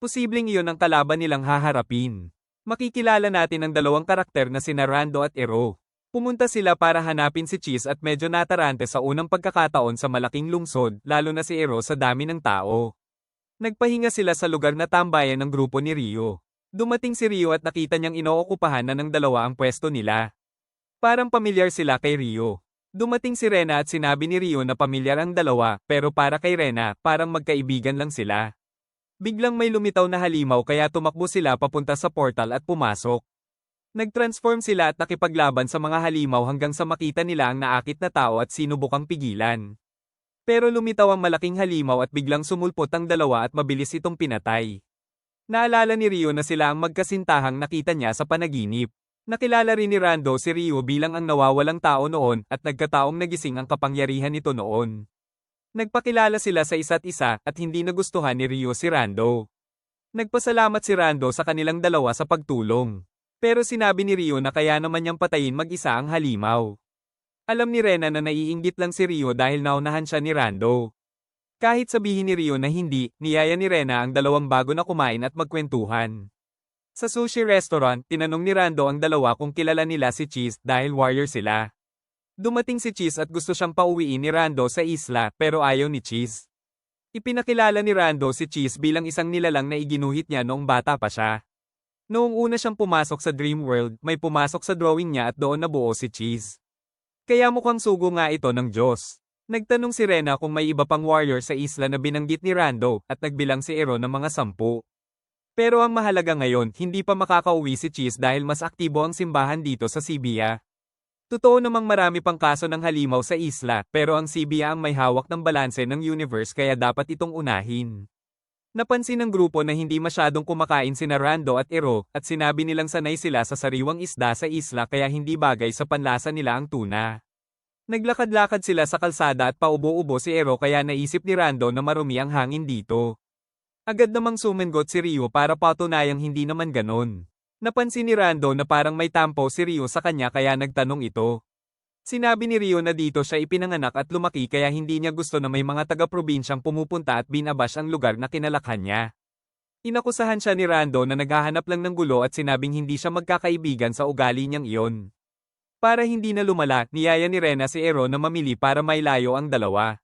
Posibleng iyon ang kalaban nilang haharapin. Makikilala natin ang dalawang karakter na sina Rando at Ero. Pumunta sila para hanapin si Cheese at medyo natarante sa unang pagkakataon sa malaking lungsod, lalo na si Ero sa dami ng tao. Nagpahinga sila sa lugar na tambayan ng grupo ni Ryo. Dumating si Ryo at nakita niyang inookupahan na ng dalawa ang pwesto nila. Parang pamilyar sila kay Ryo. Dumating si Rena at sinabi ni Ryo na pamilyar ang dalawa, pero para kay Rena, parang magkaibigan lang sila. Biglang may lumitaw na halimaw kaya tumakbo sila papunta sa portal at pumasok. Nag-transform sila at nakipaglaban sa mga halimaw hanggang sa makita nila ang naakit na tao at sinubukang pigilan. Pero lumitaw ang malaking halimaw at biglang sumulpot ang dalawa at mabilis itong pinatay. Naalala ni Ryo na sila ang magkasintahang nakita niya sa panaginip. Nakilala rin ni Rando si Ryo bilang ang nawawalang tao noon at nagkataong nagising ang kapangyarihan nito noon. Nagpakilala sila sa isa't isa at hindi nagustuhan ni Ryo si Rando. Nagpasalamat si Rando sa kanilang dalawa sa pagtulong. Pero sinabi ni Ryo na kaya naman niyang patayin mag-isa ang halimaw. Alam ni Rena na naiinggit lang si Ryo dahil naunahan siya ni Rando. Kahit sabihin ni Ryo na hindi, niyaya ni Rena ang dalawang bago na kumain at magkwentuhan. Sa sushi restaurant, tinanong ni Rando ang dalawa kung kilala nila si Cheese dahil warrior sila. Dumating si Cheese at gusto siyang pauwiin ni Rando sa isla pero ayaw ni Cheese. Ipinakilala ni Rando si Cheese bilang isang nilalang na iginuhit niya noong bata pa siya. Noong una siyang pumasok sa Dream World, may pumasok sa drawing niya at doon nabuo si Cheese. Kaya mukhang sugo nga ito ng Diyos. Nagtanong si Rena kung may iba pang warrior sa isla na binanggit ni Rando at nagbilang si Ero ng mga 10. Pero ang mahalaga ngayon, hindi pa makakauwi si Cheese dahil mas aktibo ang simbahan dito sa Shibuya. Totoo namang marami pang kaso ng halimaw sa isla, pero ang Shibuya ang may hawak ng balanse ng universe kaya dapat itong unahin. Napansin ng grupo na hindi masyadong kumakain sina Rando at Ero, at sinabi nilang sanay sila sa sariwang isda sa isla kaya hindi bagay sa panlasa nila ang tuna. Naglakad-lakad sila sa kalsada at paubo-ubo si Ero kaya naisip ni Rando na marumi ang hangin dito. Agad namang sumengot si Ryo para patunayang hindi naman ganon. Napansin ni Rando na parang may tampo si Ryo sa kanya kaya nagtanong ito. Sinabi ni Ryo na dito siya ipinanganak at lumaki kaya hindi niya gusto na may mga taga-probinsyang pumupunta at binabash ang lugar na kinalakhan niya. Inakusahan siya ni Rando na naghahanap lang ng gulo at sinabing hindi siya magkakaibigan sa ugali niyang iyon. Para hindi na lumala, niyaya ni Rena si Ero na mamili para mailayo ang dalawa.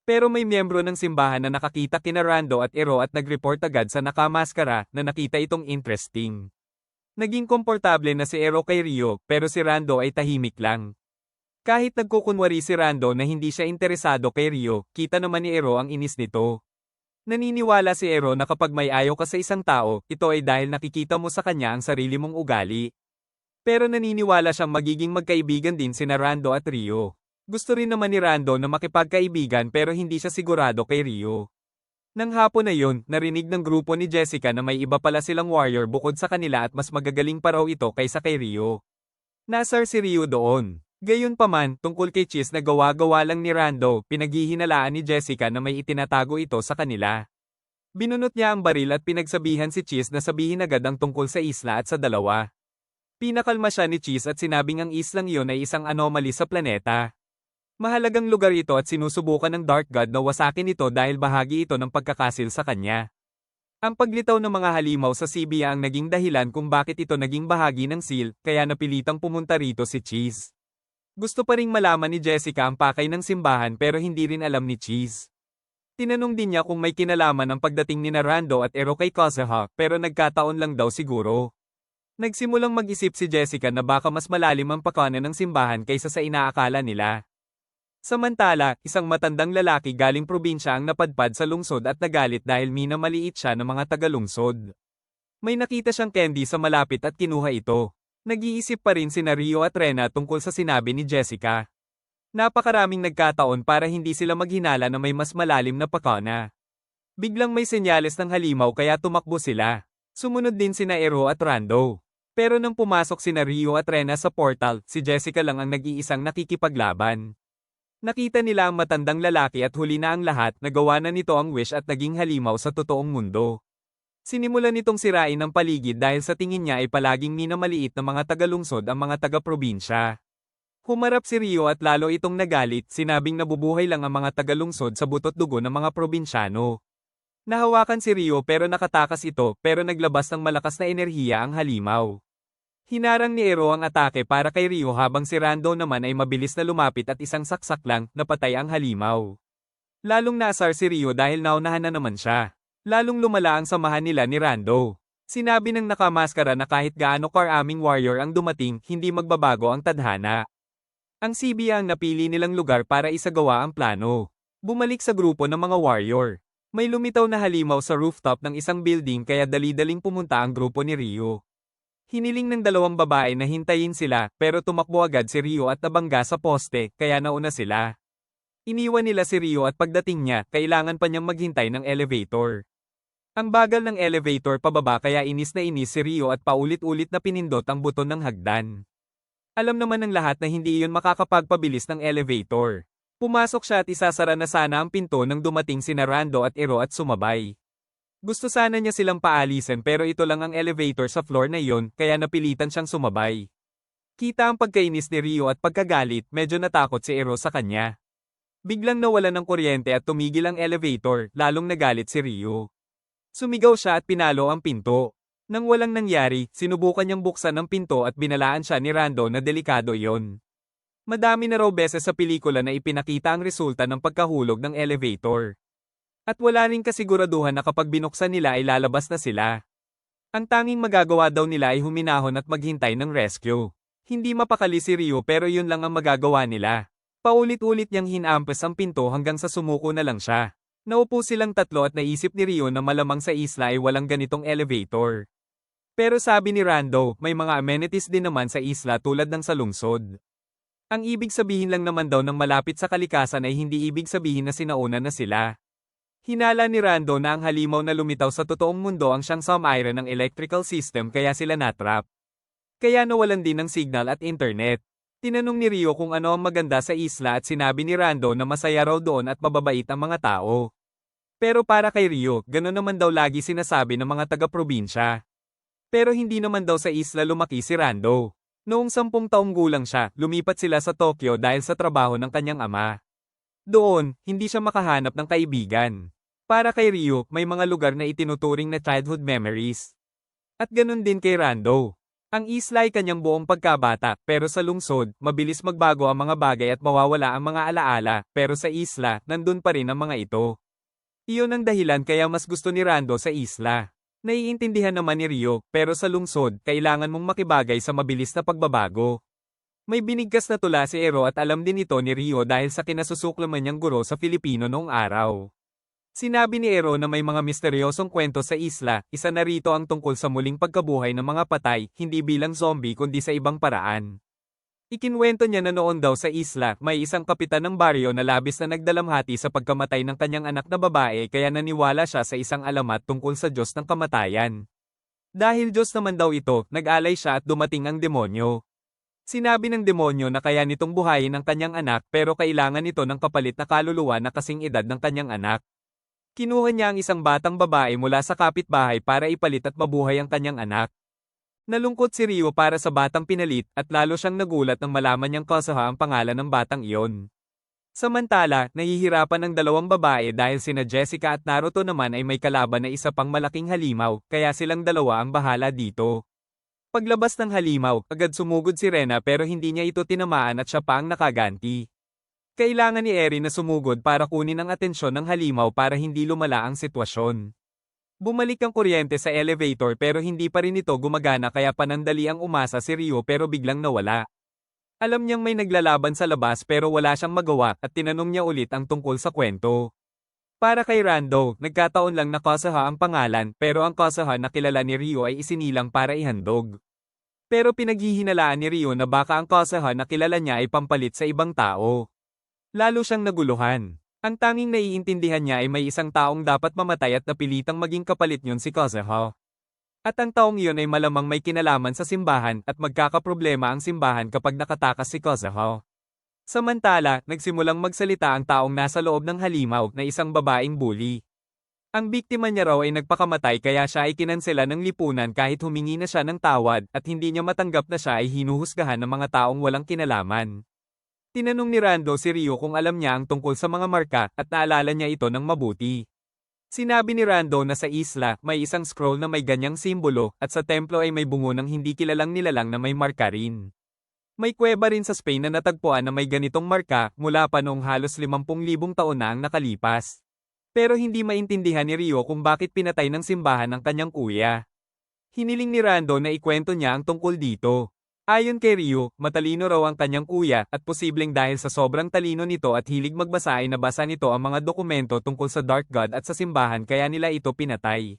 Pero may miyembro ng simbahan na nakakita kina Rando at Ero at nag-report agad sa nakamaskara na nakita itong interesting. Naging komportable na si Ero kay Ryo, pero si Rando ay tahimik lang. Kahit nagkukunwari si Rando na hindi siya interesado kay Ryo, kita naman ni Ero ang inis nito. Naniniwala si Ero na kapag may ayaw ka sa isang tao, ito ay dahil nakikita mo sa kanya ang sarili mong ugali. Pero naniniwala siyang magiging magkaibigan din sina Rando at Rio. Gusto rin naman ni Rando na makipagkaibigan pero hindi siya sigurado kay Rio. Nang hapon na yun, narinig ng grupo ni Jessica na may iba pala silang warrior bukod sa kanila at mas magagaling pa raw ito kaysa kay Rio. Nasar si Rio doon. Gayunpaman, tungkol kay Cheese na gawa-gawa lang ni Rando, pinaghihinalaan ni Jessica na may itinatago ito sa kanila. Binunot niya ang baril at pinagsabihan si Cheese na sabihin agad ang tungkol sa isla at sa dalawa. Pinakalma siya ni Cheese at sinabing ang islang iyon ay isang anomaly sa planeta. Mahalagang lugar ito at sinusubukan ng Dark God na wasakin ito dahil bahagi ito ng pagkakasil sa kanya. Ang paglitaw ng mga halimaw sa Sibia ang naging dahilan kung bakit ito naging bahagi ng seal, kaya napilitang pumunta rito si Cheese. Gusto pa ring malaman ni Jessica ang pakay ng simbahan pero hindi rin alam ni Cheese. Tinanong din niya kung may kinalaman ang pagdating ni Rando at Ero kay Kazuha pero nagkataon lang daw siguro. Nagsimulang mag-isip si Jessica na baka mas malalim ang pakana ng simbahan kaysa sa inaakala nila. Samantala, isang matandang lalaki galing probinsya ang napadpad sa lungsod at nagalit dahil minamaliit siya ng mga taga-lungsod. May nakita siyang candy sa malapit at kinuha ito. Nag-iisip pa rin sina Rio at Rena tungkol sa sinabi ni Jessica. Napakaraming nagkataon para hindi sila maghinala na may mas malalim na pakana. Biglang may senyales ng halimaw kaya tumakbo sila. Sumunod din sina Ero at Rando. Pero nang pumasok sina Rio at Rena sa portal, si Jessica lang ang nag-iisang nakikipaglaban. Nakita nila ang matandang lalaki at huli na ang lahat, nagawa na nito ang wish at naging halimaw sa totoong mundo. Sinimulan nitong sirain ang paligid dahil sa tingin niya ay palaging minamaliit na mga taga-lungsod ang mga taga-probinsya. Humarap si Rio at lalo itong nagalit, sinabing nabubuhay lang ang mga taga-lungsod sa butot dugo ng mga probinsyano. Nahawakan si Rio pero nakatakas ito pero naglabas ng malakas na enerhiya ang halimaw. Hinarang ni Ero ang atake para kay Rio habang si Rando naman ay mabilis na lumapit at isang saksak lang, napatay ang halimaw. Lalong naasar si Rio dahil naunahan na naman siya. Lalong lumala ang samahan nila ni Rando. Sinabi ng nakamaskara na kahit gaano karaming warrior ang dumating, hindi magbabago ang tadhana. Ang Sibia ang napili nilang lugar para isagawa ang plano. Bumalik sa grupo ng mga warrior. May lumitaw na halimaw sa rooftop ng isang building kaya dali-daling pumunta ang grupo ni Rio. Hiniling ng dalawang babae na hintayin sila pero tumakbo agad si Rio at nabangga sa poste kaya nauna sila. Iniwan nila si Rio at pagdating niya, kailangan pa niyang maghintay ng elevator. Ang bagal ng elevator pababa kaya inis na inis si Rio at paulit-ulit na pinindot ang buton ng hagdan. Alam naman ng lahat na hindi iyon makakapagpabilis ng elevator. Pumasok siya at isasara na sana ang pinto nang dumating sina Rando at Ero at sumabay. Gusto sana niya silang paalisin pero ito lang ang elevator sa floor na iyon kaya napilitan siyang sumabay. Kita ang pagkainis ni Rio at pagkagalit, medyo natakot si Ero sa kanya. Biglang nawalan ng kuryente at tumigil ang elevator, lalong nagalit si Rio. Sumigaw siya at pinalo ang pinto. Nang walang nangyari, sinubukan niyang buksan ang pinto at binalaan siya ni Rando na delikado iyon. Madami na raw beses sa pelikula na ipinakita ang resulta ng pagkahulog ng elevator. At wala ring kasiguraduhan na kapag binuksan nila ay lalabas na sila. Ang tanging magagawa daw nila ay huminahon at maghintay ng rescue. Hindi mapakali si Rio pero yun lang ang magagawa nila. Paulit-ulit niyang hinampas ang pinto hanggang sa sumuko na lang siya. Naupo silang tatlo at naisip ni Rio na malamang sa isla ay walang ganitong elevator. Pero sabi ni Rando, may mga amenities din naman sa isla tulad ng sa lungsod. Ang ibig sabihin lang naman daw ng malapit sa kalikasan ay hindi ibig sabihin na sinauna na sila. Hinala ni Rando na ang halimaw na lumitaw sa totoong mundo ang siyang sumairan ng electrical system kaya sila natrap. Kaya nawalan din ng signal at internet. Tinanong ni Rio kung ano ang maganda sa isla at sinabi ni Rando na masaya raw doon at mababait ang mga tao. Pero para kay Rio, gano'n naman daw lagi sinasabi ng mga taga-probinsya. Pero hindi naman daw sa isla lumaki si Rando. Noong 10 taong gulang siya, lumipat sila sa Tokyo dahil sa trabaho ng kanyang ama. Doon, hindi siya makahanap ng kaibigan. Para kay Rio, may mga lugar na itinuturing na childhood memories. At gano'n din kay Rando. Ang isla ay kanyang buong pagkabata, pero sa lungsod, mabilis magbago ang mga bagay at mawawala ang mga alaala, pero sa isla, nandun pa rin ang mga ito. Iyon ang dahilan kaya mas gusto ni Rando sa isla. Naiintindihan naman ni Rio, pero sa lungsod, kailangan mong makibagay sa mabilis na pagbabago. May binigkas na tula si Ero at alam din ito ni Rio dahil sa kinasusuklaman niyang guro sa Filipino noong araw. Sinabi ni Ero na may mga misteryosong kwento sa isla, isa na rito ang tungkol sa muling pagkabuhay ng mga patay, hindi bilang zombie kundi sa ibang paraan. Ikinwento niya na noon daw sa isla, may isang kapitan ng baryo na labis na nagdalamhati sa pagkamatay ng kanyang anak na babae kaya naniwala siya sa isang alamat tungkol sa Diyos ng kamatayan. Dahil Diyos naman daw ito, nag-alay siya at dumating ang demonyo. Sinabi ng demonyo na kaya nitong buhayin ang kanyang anak pero kailangan nito ng kapalit na kaluluwa na kasing edad ng kanyang anak. Kinuha niya ang isang batang babae mula sa kapitbahay para ipalit at mabuhay ang kanyang anak. Nalungkot si Rio para sa batang pinalit at lalo siyang nagulat nang malaman niyang Kazuha ang pangalan ng batang iyon. Samantala, nahihirapan ang dalawang babae dahil sina Jessica at Naruto naman ay may kalaban na isa pang malaking halimaw, kaya silang dalawa ang bahala dito. Paglabas ng halimaw, agad sumugod si Rena pero hindi niya ito tinamaan at siya pa ang nakaganti. Kailangan ni Eri na sumugod para kunin ang atensyon ng halimaw para hindi lumala ang sitwasyon. Bumalik ang kuryente sa elevator pero hindi pa rin ito gumagana kaya panandali ang umasa si Rio pero biglang nawala. Alam niyang may naglalaban sa labas pero wala siyang magawa at tinanong niya ulit ang tungkol sa kwento. Para kay Rando, nagkataon lang na Kazuha ang pangalan pero ang Kazuha na kilala ni Rio ay isinilang para ihandog. Pero pinaghihinalaan ni Rio na baka ang Kazuha na kilala niya ay pampalit sa ibang tao. Lalo siyang naguluhan. Ang tanging naiintindihan niya ay may isang taong dapat mamatay at napilitang maging kapalit niyon si Kazuha. At ang taong iyon ay malamang may kinalaman sa simbahan at magkakaproblema ang simbahan kapag nakatakas si Kazuha. Samantala, nagsimulang magsalita ang taong nasa loob ng halimaw na isang babaeng bully. Ang biktima niya raw ay nagpakamatay kaya siya ay kinansela ng lipunan kahit humingi na siya ng tawad at hindi niya matanggap na siya ay hinuhusgahan ng mga taong walang kinalaman. Tinanong ni Rando si Rio kung alam niya ang tungkol sa mga marka at naalala niya ito ng mabuti. Sinabi ni Rando na sa isla may isang scroll na may ganyang simbolo at sa templo ay may bungo ng hindi kilalang nilalang na may marka rin. May kuweba rin sa Spain na natagpuan na may ganitong marka mula pa noong halos 50,000 taon na ang nakalipas. Pero hindi maintindihan ni Rio kung bakit pinatay ng simbahan ang kanyang kuya. Hiniling ni Rando na ikwento niya ang tungkol dito. Ayon kay Rio, matalino raw ang kanyang kuya at posibleng dahil sa sobrang talino nito at hilig magbasa ay nabasa nito ang mga dokumento tungkol sa Dark God at sa simbahan kaya nila ito pinatay.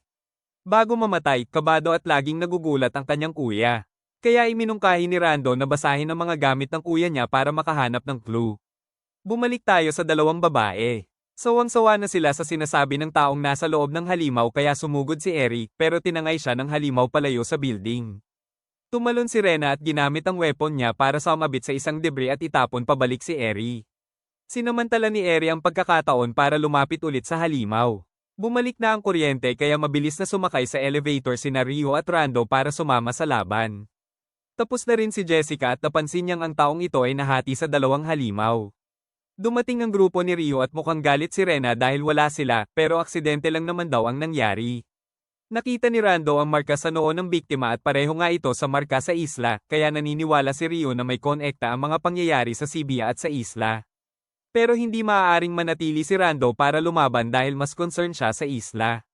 Bago mamatay, kabado at laging nagugulat ang kanyang kuya. Kaya iminungkahi ni Rando na basahin ang mga gamit ng kuya niya para makahanap ng clue. Bumalik tayo sa dalawang babae. Sawang-sawa na sila sa sinasabi ng taong nasa loob ng halimaw kaya sumugod si Eri pero tinangay siya ng halimaw palayo sa building. Tumalon si Rena at ginamit ang weapon niya para sumabit sa isang debris at itapon pabalik si Eri. Sinamantala ni Eri ang pagkakataon para lumapit ulit sa halimaw. Bumalik na ang kuryente kaya mabilis na sumakay sa elevator sina Rio at Rando para sumama sa laban. Tapos na rin si Jessica at napansin niyang ang taong ito ay nahati sa dalawang halimaw. Dumating ang grupo ni Rio at mukhang galit si Rena dahil wala sila pero aksidente lang naman daw ang nangyari. Nakita ni Rando ang marka sa noo ng biktima at pareho nga ito sa marka sa isla, kaya naniniwala si Rio na may konekta ang mga pangyayari sa Sibia at sa isla. Pero hindi maaaring manatili si Rando para lumaban dahil mas concerned siya sa isla.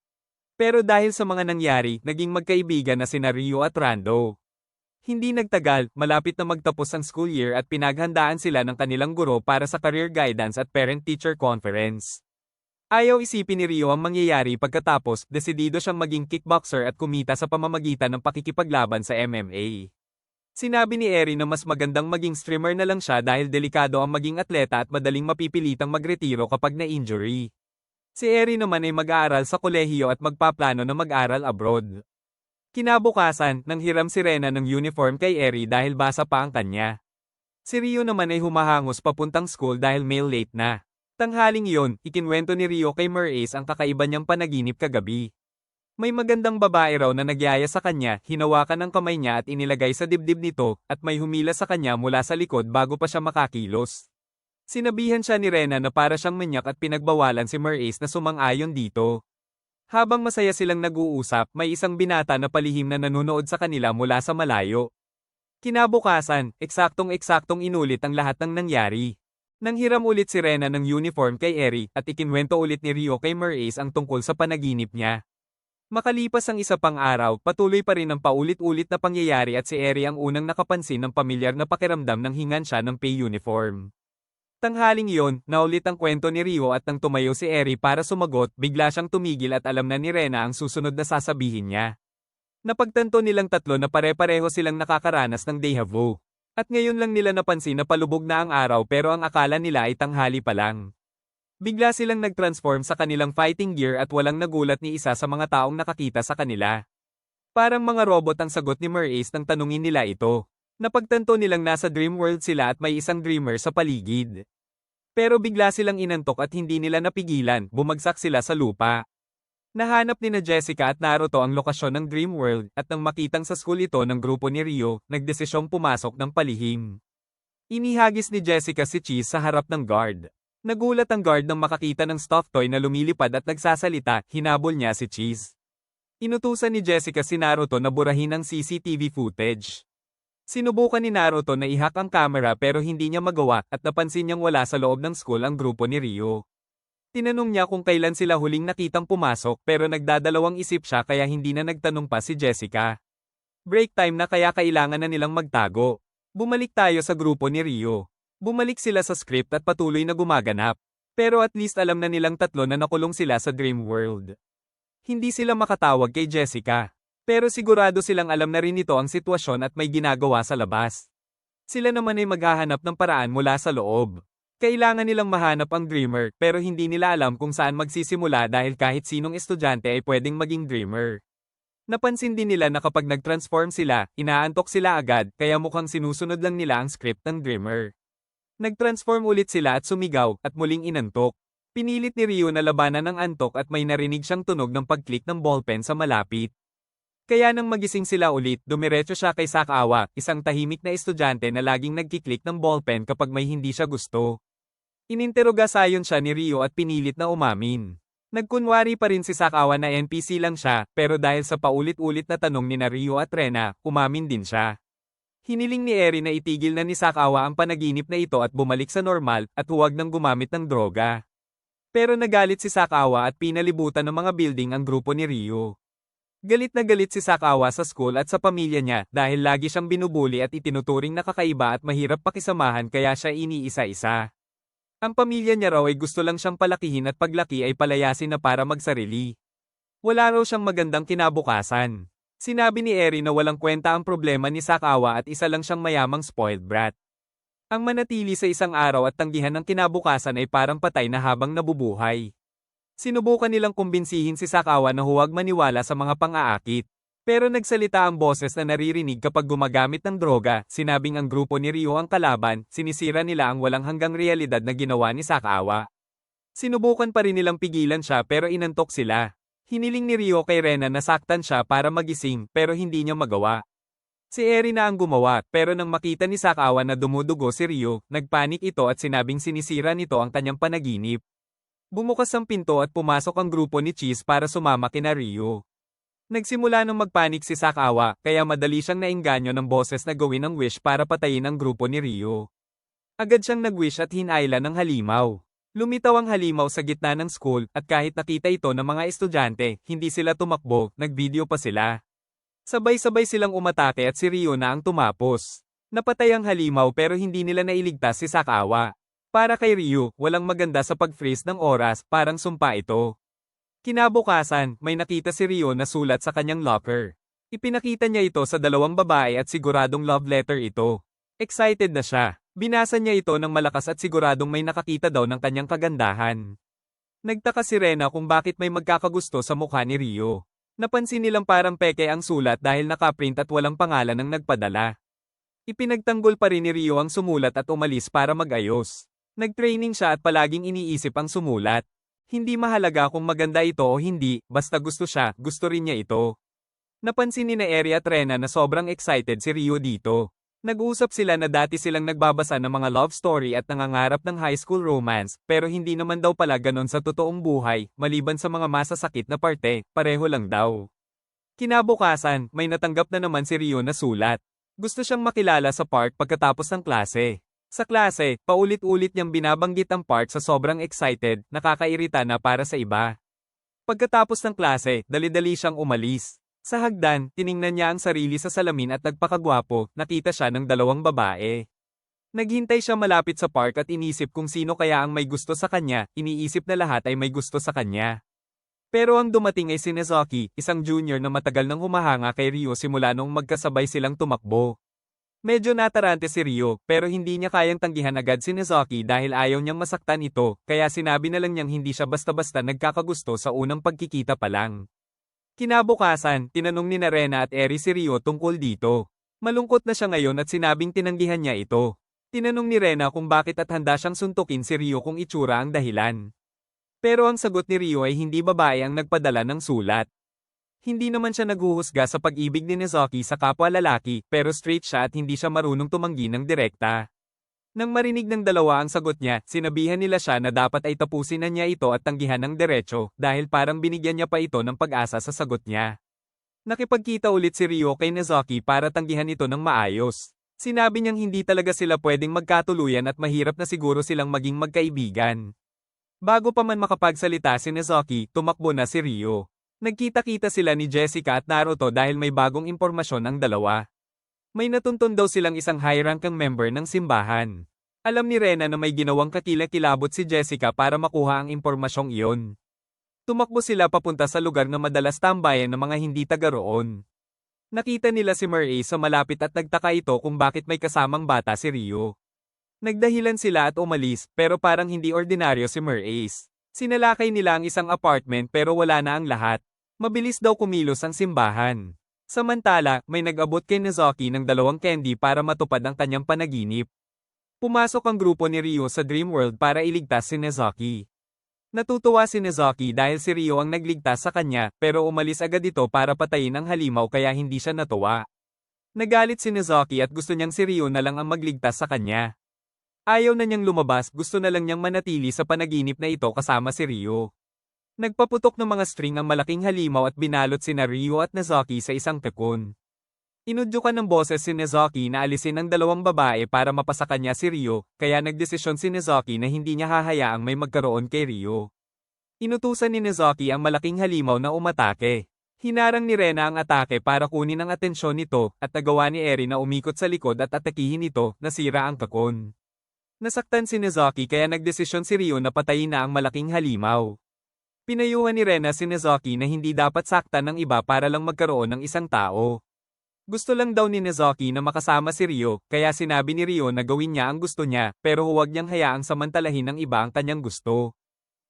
Pero dahil sa mga nangyari, naging magkaibigan na sina Rio at Rando. Hindi nagtagal, malapit na magtapos ang school year at pinaghandaan sila ng kanilang guro para sa career guidance at parent-teacher conference. Ayaw isipin ni Rio ang mangyayari pagkatapos, desidido siyang maging kickboxer at kumita sa pamamagitan ng pakikipaglaban sa MMA. Sinabi ni Eri na mas magandang maging streamer na lang siya dahil delikado ang maging atleta at madaling mapipilitang magretiro kapag na-injury. Si Eri naman ay mag-aaral sa kolehiyo at magpaplano na mag-aral abroad. Kinabukasan, nanghiram si Rena ng uniform kay Eri dahil basa pa ang kanya. Si Rio naman ay humahangos papuntang school dahil mail late na. Tanghaling iyon, ikinwento ni Rio kay Merace ang kakaiba niyang panaginip kagabi. May magandang babae raw na nagyaya sa kanya, hinawakan ang kamay niya at inilagay sa dibdib nito, at may humila sa kanya mula sa likod bago pa siya makakilos. Sinabihan siya ni Rena na para siyang manyak at pinagbawalan si Merace na sumang-ayon dito. Habang masaya silang nag-uusap, may isang binata na palihim na nanonood sa kanila mula sa malayo. Kinabukasan, eksaktong-eksaktong inulit ang lahat ng nangyari. Nanghiram ulit si Rena ng uniform kay Eri at ikinwento ulit ni Rio kay Merace ang tungkol sa panaginip niya. Makalipas ang isa pang araw, patuloy pa rin ang paulit-ulit na pangyayari at si Eri ang unang nakapansin ng pamilyar na pakiramdam ng hingan siya ng pay uniform. Tanghaling iyon, naulit ang kwento ni Rio at nang tumayo si Eri para sumagot, bigla siyang tumigil at alam na ni Rena ang susunod na sasabihin niya. Napagtanto nilang tatlo na pare-pareho silang nakakaranas ng déjà vu. At ngayon lang nila napansin na palubog na ang araw pero ang akala nila ay tanghali pa lang. Bigla silang nag-transform sa kanilang fighting gear at walang nagulat ni isa sa mga taong nakakita sa kanila. Parang mga robot ang sagot ni Merace nang tanungin nila ito. Napagtanto nilang nasa dream world sila at may isang dreamer sa paligid. Pero bigla silang inantok at hindi nila napigilan, bumagsak sila sa lupa. Nahanap ni na Jessica at Naruto ang lokasyon ng dream world at nang makitang sa school ito ng grupo ni Rio, nagdesisyong pumasok ng palihim. Inihagis ni Jessica si Cheese sa harap ng guard. Nagulat ang guard nang makakita ng stuffed toy na lumilipad at nagsasalita, hinabol niya si Cheese. Inutusan ni Jessica si Naruto na burahin ang CCTV footage. Sinubukan ni Naruto na i-hack ang camera pero hindi niya magawa at napansin niyang wala sa loob ng school ang grupo ni Rio. Tinanong niya kung kailan sila huling nakitang pumasok pero nagdadalawang isip siya kaya hindi na nagtanong pa si Jessica. Break time na kaya kailangan na nilang magtago. Bumalik tayo sa grupo ni Rio. Bumalik sila sa script at patuloy na gumaganap. Pero at least alam na nilang tatlo na nakulong sila sa dream world. Hindi sila makatawag kay Jessica. Pero sigurado silang alam na rin ito ang sitwasyon at may ginagawa sa labas. Sila naman ay maghahanap ng paraan mula sa loob. Kailangan nilang mahanap ang dreamer pero hindi nila alam kung saan magsisimula dahil kahit sinong estudyante ay pwedeng maging dreamer. Napansin din nila na kapag nag-transform sila, inaantok sila agad kaya mukhang sinusunod lang nila ang script ng dreamer. Nag-transform ulit sila at sumigaw at muling inantok. Pinilit ni Rio na labanan ang antok at may narinig siyang tunog ng pag-click ng ballpen sa malapit. Kaya nang magising sila ulit, dumiretso siya kay Sakawa, isang tahimik na estudyante na laging nagkiklik ng ballpen kapag may hindi siya gusto. Ininterogasayon siya ni Rio at pinilit na umamin. Nagkunwari pa rin si Sakawa na NPC lang siya, pero dahil sa paulit-ulit na tanong ni Rio at Rena, umamin din siya. Hiniling ni Eri na itigil na ni Sakawa ang panaginip na ito at bumalik sa normal at huwag nang gumamit ng droga. Pero nagalit si Sakawa at pinalibutan ng mga building ang grupo ni Rio. Galit na galit si Sakawa sa school at sa pamilya niya dahil lagi siyang binubuli at itinuturing na kakaiba at mahirap pakisamahan kaya siya iniisa-isa. Ang pamilya niya raw ay gusto lang siyang palakihin at paglaki ay palayasin na para magsarili. Wala raw siyang magandang kinabukasan. Sinabi ni Eri na walang kwenta ang problema ni Sakawa at isa lang siyang mayamang spoiled brat. Ang manatili sa isang araw at tanggihan ng kinabukasan ay parang patay na habang nabubuhay. Sinubukan nilang kumbinsihin si Sakawa na huwag maniwala sa mga pang-aakit. Pero nagsalita ang boses na naririnig kapag gumagamit ng droga, sinabing ang grupo ni Rio ang kalaban, sinisira nila ang walang hanggang realidad na ginawa ni Sakawa. Sinubukan pa rin nilang pigilan siya pero inantok sila. Hiniling ni Rio kay Rena na saktan siya para magising pero hindi niya magawa. Si Eri na ang gumawa pero nang makita ni Sakawa na dumudugo si Rio, nagpanik ito at sinabing sinisira nito ang kanyang panaginip. Bumukas ang pinto at pumasok ang grupo ni Cheese para sumama kina Rio. Nagsimula nang magpanik si Sakawa, kaya madali siyang naengganyo ng boses na gawin ang wish para patayin ang grupo ni Rio. Agad siyang nag-wish at hinayla ng halimaw. Lumitaw ang halimaw sa gitna ng school at kahit nakita ito ng mga estudyante, hindi sila tumakbo, nag-video pa sila. Sabay-sabay silang umatake at si Rio na ang tumapos. Napatay ang halimaw pero hindi nila nailigtas si Sakawa. Para kay Rio, walang maganda sa pag-freeze ng oras, parang sumpa ito. Kinabukasan, may nakita si Rio na sulat sa kanyang locker. Ipinakita niya ito sa dalawang babae at siguradong love letter ito. Excited na siya. Binasa niya ito ng malakas at siguradong may nakakita daw ng kanyang kagandahan. Nagtaka si Rena kung bakit may magkakagusto sa mukha ni Rio. Napansin nilang parang peke ang sulat dahil nakaprint at walang pangalan ng nagpadala. Ipinagtanggol pa rin ni Rio ang sumulat at umalis para mag-ayos. Nag-training siya at palaging iniisip ang sumulat. Hindi mahalaga kung maganda ito o hindi, basta gusto siya, gusto rin niya ito. Napansin ni na Eri at Rena na sobrang excited si Rio dito. Nag-uusap sila na dati silang nagbabasa ng mga love story at nangangarap ng high school romance, pero hindi naman daw pala ganon sa totoong buhay, maliban sa mga masasakit na parte, pareho lang daw. Kinabukasan, may natanggap na naman si Rio na sulat. Gusto siyang makilala sa park pagkatapos ng klase. Sa klase, paulit-ulit niyang binabanggit ang part sa sobrang excited, nakakairita na para sa iba. Pagkatapos ng klase, dali-dali siyang umalis. Sa hagdan, tiningnan niya ang sarili sa salamin at nagpakagwapo, nakita siya ng dalawang babae. Naghintay siya malapit sa park at inisip kung sino kaya ang may gusto sa kanya, iniisip na lahat ay may gusto sa kanya. Pero ang dumating ay si Nezuki, isang junior na matagal nang humahanga kay Ryo simula nung magkasabay silang tumakbo. Medyo natarante si Ryo, pero hindi niya kayang tanggihan agad si Nezuki dahil ayaw niyang masaktan ito, kaya sinabi na lang niyang hindi siya basta-basta nagkakagusto sa unang pagkikita pa lang. Kinabukasan, tinanong ni Rena at Eri si Ryo tungkol dito. Malungkot na siya ngayon at sinabing tinanggihan niya ito. Tinanong ni Rena kung bakit at handa siyang suntukin si Ryo kung itsura ang dahilan. Pero ang sagot ni Ryo ay hindi babae ang nagpadala ng sulat. Hindi naman siya naghuhusga sa pag-ibig ni Nezuki sa kapwa lalaki, pero straight siya at hindi siya marunong tumanggi ng direkta. Nang marinig ng dalawa ang sagot niya, sinabihan nila siya na dapat ay tapusin na niya ito at tanggihan ng diretso dahil parang binigyan niya pa ito ng pag-asa sa sagot niya. Nakipagkita ulit si Ryo kay Nezuki para tanggihan ito ng maayos. Sinabi niyang hindi talaga sila pwedeng magkatuluyan at mahirap na siguro silang maging magkaibigan. Bago pa man makapagsalita si Nezuki, tumakbo na si Ryo. Nagkita-kita sila ni Jessica at Naruto dahil may bagong impormasyon ang dalawa. May natuntun daw silang isang high-ranking member ng simbahan. Alam ni Rena na may ginawang kakilakilabot si Jessica para makuha ang impormasyong iyon. Tumakbo sila papunta sa lugar na madalas tambayan ng mga hindi taga roon. Nakita nila si Murray sa malapit at nagtaka ito kung bakit may kasamang bata si Ryo. Nagdahilan sila at umalis pero parang hindi ordinaryo si Murray. Sinalakay nila ang isang apartment pero wala na ang lahat. Mabilis daw kumilos ang simbahan. Samantala, may nag-abot kay Nezuki ng 2 candy para matupad ang kanyang panaginip. Pumasok ang grupo ni Ryo sa Dream World para iligtas si Nezuki. Natutuwa si Nezuki dahil si Ryo ang nagligtas sa kanya, pero umalis agad ito para patayin ang halimaw kaya hindi siya natuwa. Nagalit si Nezuki at gusto niyang si Ryo na lang ang magligtas sa kanya. Ayaw na niyang lumabas, gusto na lang niyang manatili sa panaginip na ito kasama si Ryo. Nagpaputok ng mga string ang malaking halimaw at binalot sina Ryo at Nezuki sa isang cocoon. Inudyukan ng boses si Nezuki na alisin ang 2 babae para mapasa kanya si Ryo, kaya nagdesisyon si Nezuki na hindi niya hahayaang may magkaroon kay Ryo. Inutusan ni Nezuki ang malaking halimaw na umatake. Hinarang ni Rena ang atake para kunin ang atensyon nito, at nagawa ni Eri na umikot sa likod at atakihin ito, nasira ang cocoon. Nasaktan si Nezuki kaya nagdesisyon si Ryo na patayin na ang malaking halimaw. Pinayuhan ni Rena si Nezuki na hindi dapat saktan ng iba para lang magkaroon ng isang tao. Gusto lang daw ni Nezuki na makasama si Ryo, kaya sinabi ni Ryo na gawin niya ang gusto niya, pero huwag niyang hayaang samantalahin ng iba ang kanyang gusto.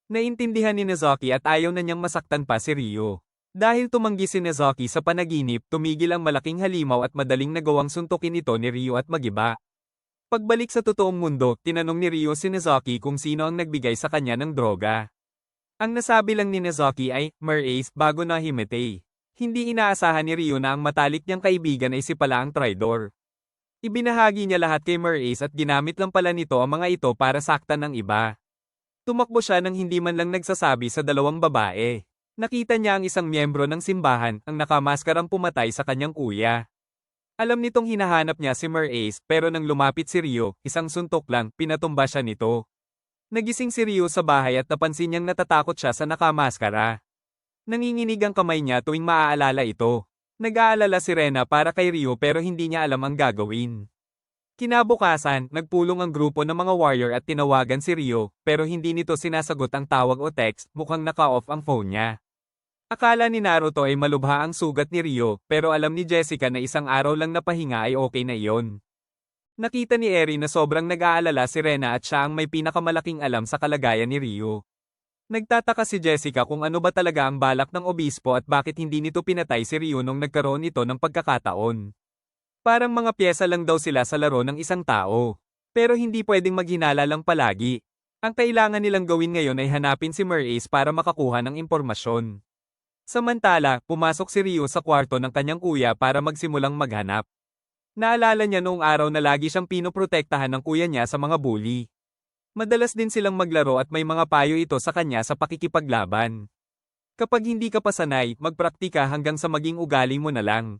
Naintindihan ni Nezuki at ayaw na niyang masaktan pa si Ryo. Dahil tumanggi si Nezuki sa panaginip, tumigil ang malaking halimaw at madaling nagawang suntukin ito ni Ryo at magiba. Pagbalik sa totoong mundo, tinanong ni Ryo si Nezuki kung sino ang nagbigay sa kanya ng droga. Ang nasabi lang ni Nezuki ay, Murray, bago na Himete. Hindi inaasahan ni Ryo na ang matalik niyang kaibigan ay si pala ang traidor. Ibinahagi niya lahat kay Murray at ginamit lang pala nito ang mga ito para saktan ng iba. Tumakbo siya nang hindi man lang nagsasabi sa 2 babae. Nakita niya ang isang miyembro ng simbahan, ang nakamaskarang pumatay sa kanyang kuya. Alam nitong hinahanap niya si Murray, pero nang lumapit si Ryo, isang suntok lang, pinatumba siya nito. Nagising si Ryo sa bahay at napansin niyang natatakot siya sa nakamaskara. Nanginginig ang kamay niya tuwing maaalala ito. Nag-aalala si Rena para kay Ryo pero hindi niya alam ang gagawin. Kinabukasan, nagpulong ang grupo ng mga warrior at tinawagan si Ryo, pero hindi nito sinasagot ang tawag o text, mukhang naka-off ang phone niya. Akala ni Naruto ay malubha ang sugat ni Ryo, pero alam ni Jessica na isang araw lang na pahinga ay okay na iyon. Nakita ni Eri na sobrang nag-aalala si Rena at siya ang may pinakamalaking alam sa kalagayan ni Ryo. Nagtataka si Jessica kung ano ba talaga ang balak ng obispo at bakit hindi nito pinatay si Ryo nung nagkaroon ito ng pagkakataon. Parang mga pyesa lang daw sila sa laro ng isang tao. Pero hindi pwedeng maghinala lang palagi. Ang kailangan nilang gawin ngayon ay hanapin si Murray para makakuha ng impormasyon. Samantala, pumasok si Ryo sa kwarto ng kanyang kuya para magsimulang maghanap. Naalala niya noong araw na lagi siyang pinoprotektahan ng kuya niya sa mga bully. Madalas din silang maglaro at may mga payo ito sa kanya sa pakikipaglaban. Kapag hindi ka pa sanay, magpraktika hanggang sa maging ugali mo na lang.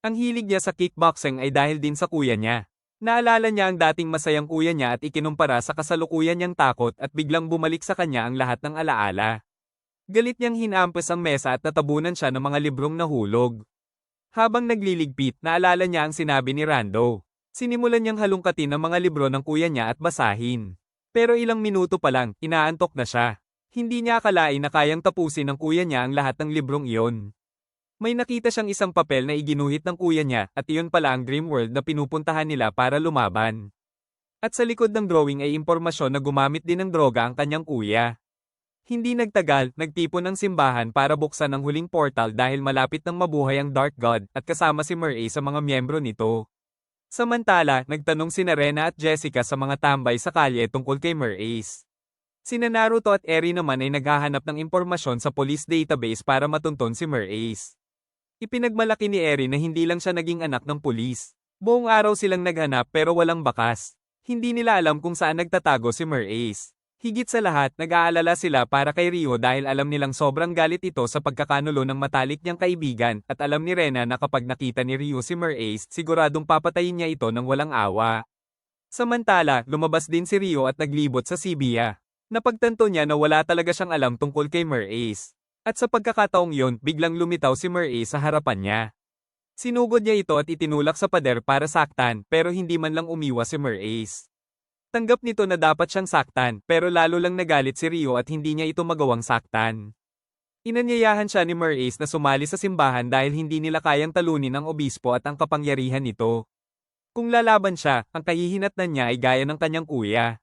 Ang hilig niya sa kickboxing ay dahil din sa kuya niya. Naalala niya ang dating masayang kuya niya at ikinumpara sa kasalukuyan niyang takot at biglang bumalik sa kanya ang lahat ng alaala. Galit niyang hinampas ang mesa at natabunan siya ng mga librong nahulog. Habang nagliligpit, naalala niya ang sinabi ni Rando. Sinimulan niyang halungkatin ang mga libro ng kuya niya at basahin. Pero ilang minuto pa lang, inaantok na siya. Hindi niya akalain na kayang tapusin ng kuya niya ang lahat ng librong iyon. May nakita siyang isang papel na iginuhit ng kuya niya at iyon pala ang dream world na pinupuntahan nila para lumaban. At sa likod ng drawing ay impormasyon na gumamit din ng droga ang kanyang kuya. Hindi nagtagal, nagtipon ng simbahan para buksan ang huling portal dahil malapit nang mabuhay ang Dark God at kasama si Murray sa mga miyembro nito. Samantala, nagtanong sina Rena at Jessica sa mga tambay sa kalye tungkol kay Murace. Sina Naruto at Eri naman ay naghahanap ng impormasyon sa police database para matunton si Murace. Ipinagmalaki ni Eri na hindi lang siya naging anak ng pulis. Buong araw silang naghanap pero walang bakas. Hindi nila alam kung saan nagtatago si Murace. Higit sa lahat, nag-aalala sila para kay Rio dahil alam nilang sobrang galit ito sa pagkakanulo ng matalik niyang kaibigan at alam ni Rena na kapag nakita ni Rio si Murace, siguradong papatayin niya ito ng walang awa. Samantala, lumabas din si Rio at naglibot sa Shibuya. Napagtanto niya na wala talaga siyang alam tungkol kay Murace. At sa pagkakataong yon, biglang lumitaw si Murace sa harapan niya. Sinugod niya ito at itinulak sa pader para saktan pero hindi man lang umiwas si Murace. Tanggap nito na dapat siyang saktan, pero lalo lang nagalit si Rio at hindi niya ito magawang saktan. Inanyayahan siya ni Murace na sumali sa simbahan dahil hindi nila kayang talunin ang obispo at ang kapangyarihan nito. Kung lalaban siya, ang kahihinatnan niya ay gaya ng kanyang kuya.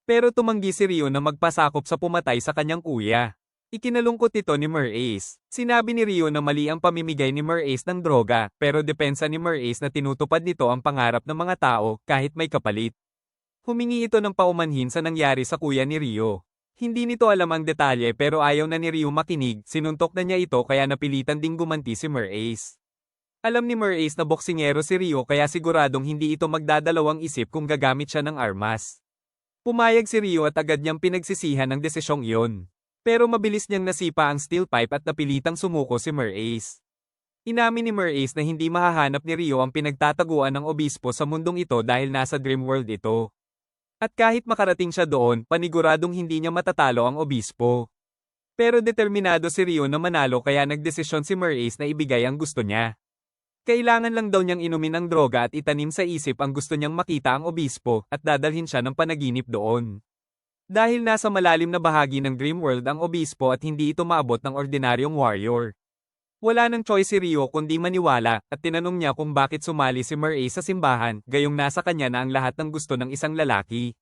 Pero tumanggi si Rio na magpasakop sa pumatay sa kanyang kuya. Ikinalungkot ito ni Murace. Sinabi ni Rio na mali ang pamimigay ni Murace ng droga, pero depensa ni Murace na tinutupad nito ang pangarap ng mga tao kahit may kapalit. Humingi ito ng paumanhin sa nangyari sa kuya ni Rio. Hindi nito alam ang detalye pero ayaw na ni Rio makinig, sinuntok na niya ito kaya napilitan ding gumanti si Murace. Alam ni Murace na boksingero si Rio kaya siguradong hindi ito magdadalawang isip kung gagamit siya ng armas. Pumayag si Rio at agad niyang pinagsisihan ang desisyong iyon. Pero mabilis niyang nasipa ang steel pipe at napilitang sumuko si Murace. Inamin ni Murace na hindi mahahanap ni Rio ang pinagtataguan ng obispo sa mundong ito dahil nasa dream world ito. At kahit makarating siya doon, paniguradong hindi niya matatalo ang obispo. Pero determinado si Rio na manalo kaya nagdesisyon si Murace na ibigay ang gusto niya. Kailangan lang daw niyang inumin ang droga at itanim sa isip ang gusto niyang makita ang obispo at dadalhin siya ng panaginip doon. Dahil nasa malalim na bahagi ng dream world ang obispo at hindi ito maabot ng ordinaryong warrior. Wala nang choice si Rio kundi maniwala at tinanong niya kung bakit sumali si Murace sa simbahan, gayong nasa kanya na ang lahat ng gusto ng isang lalaki.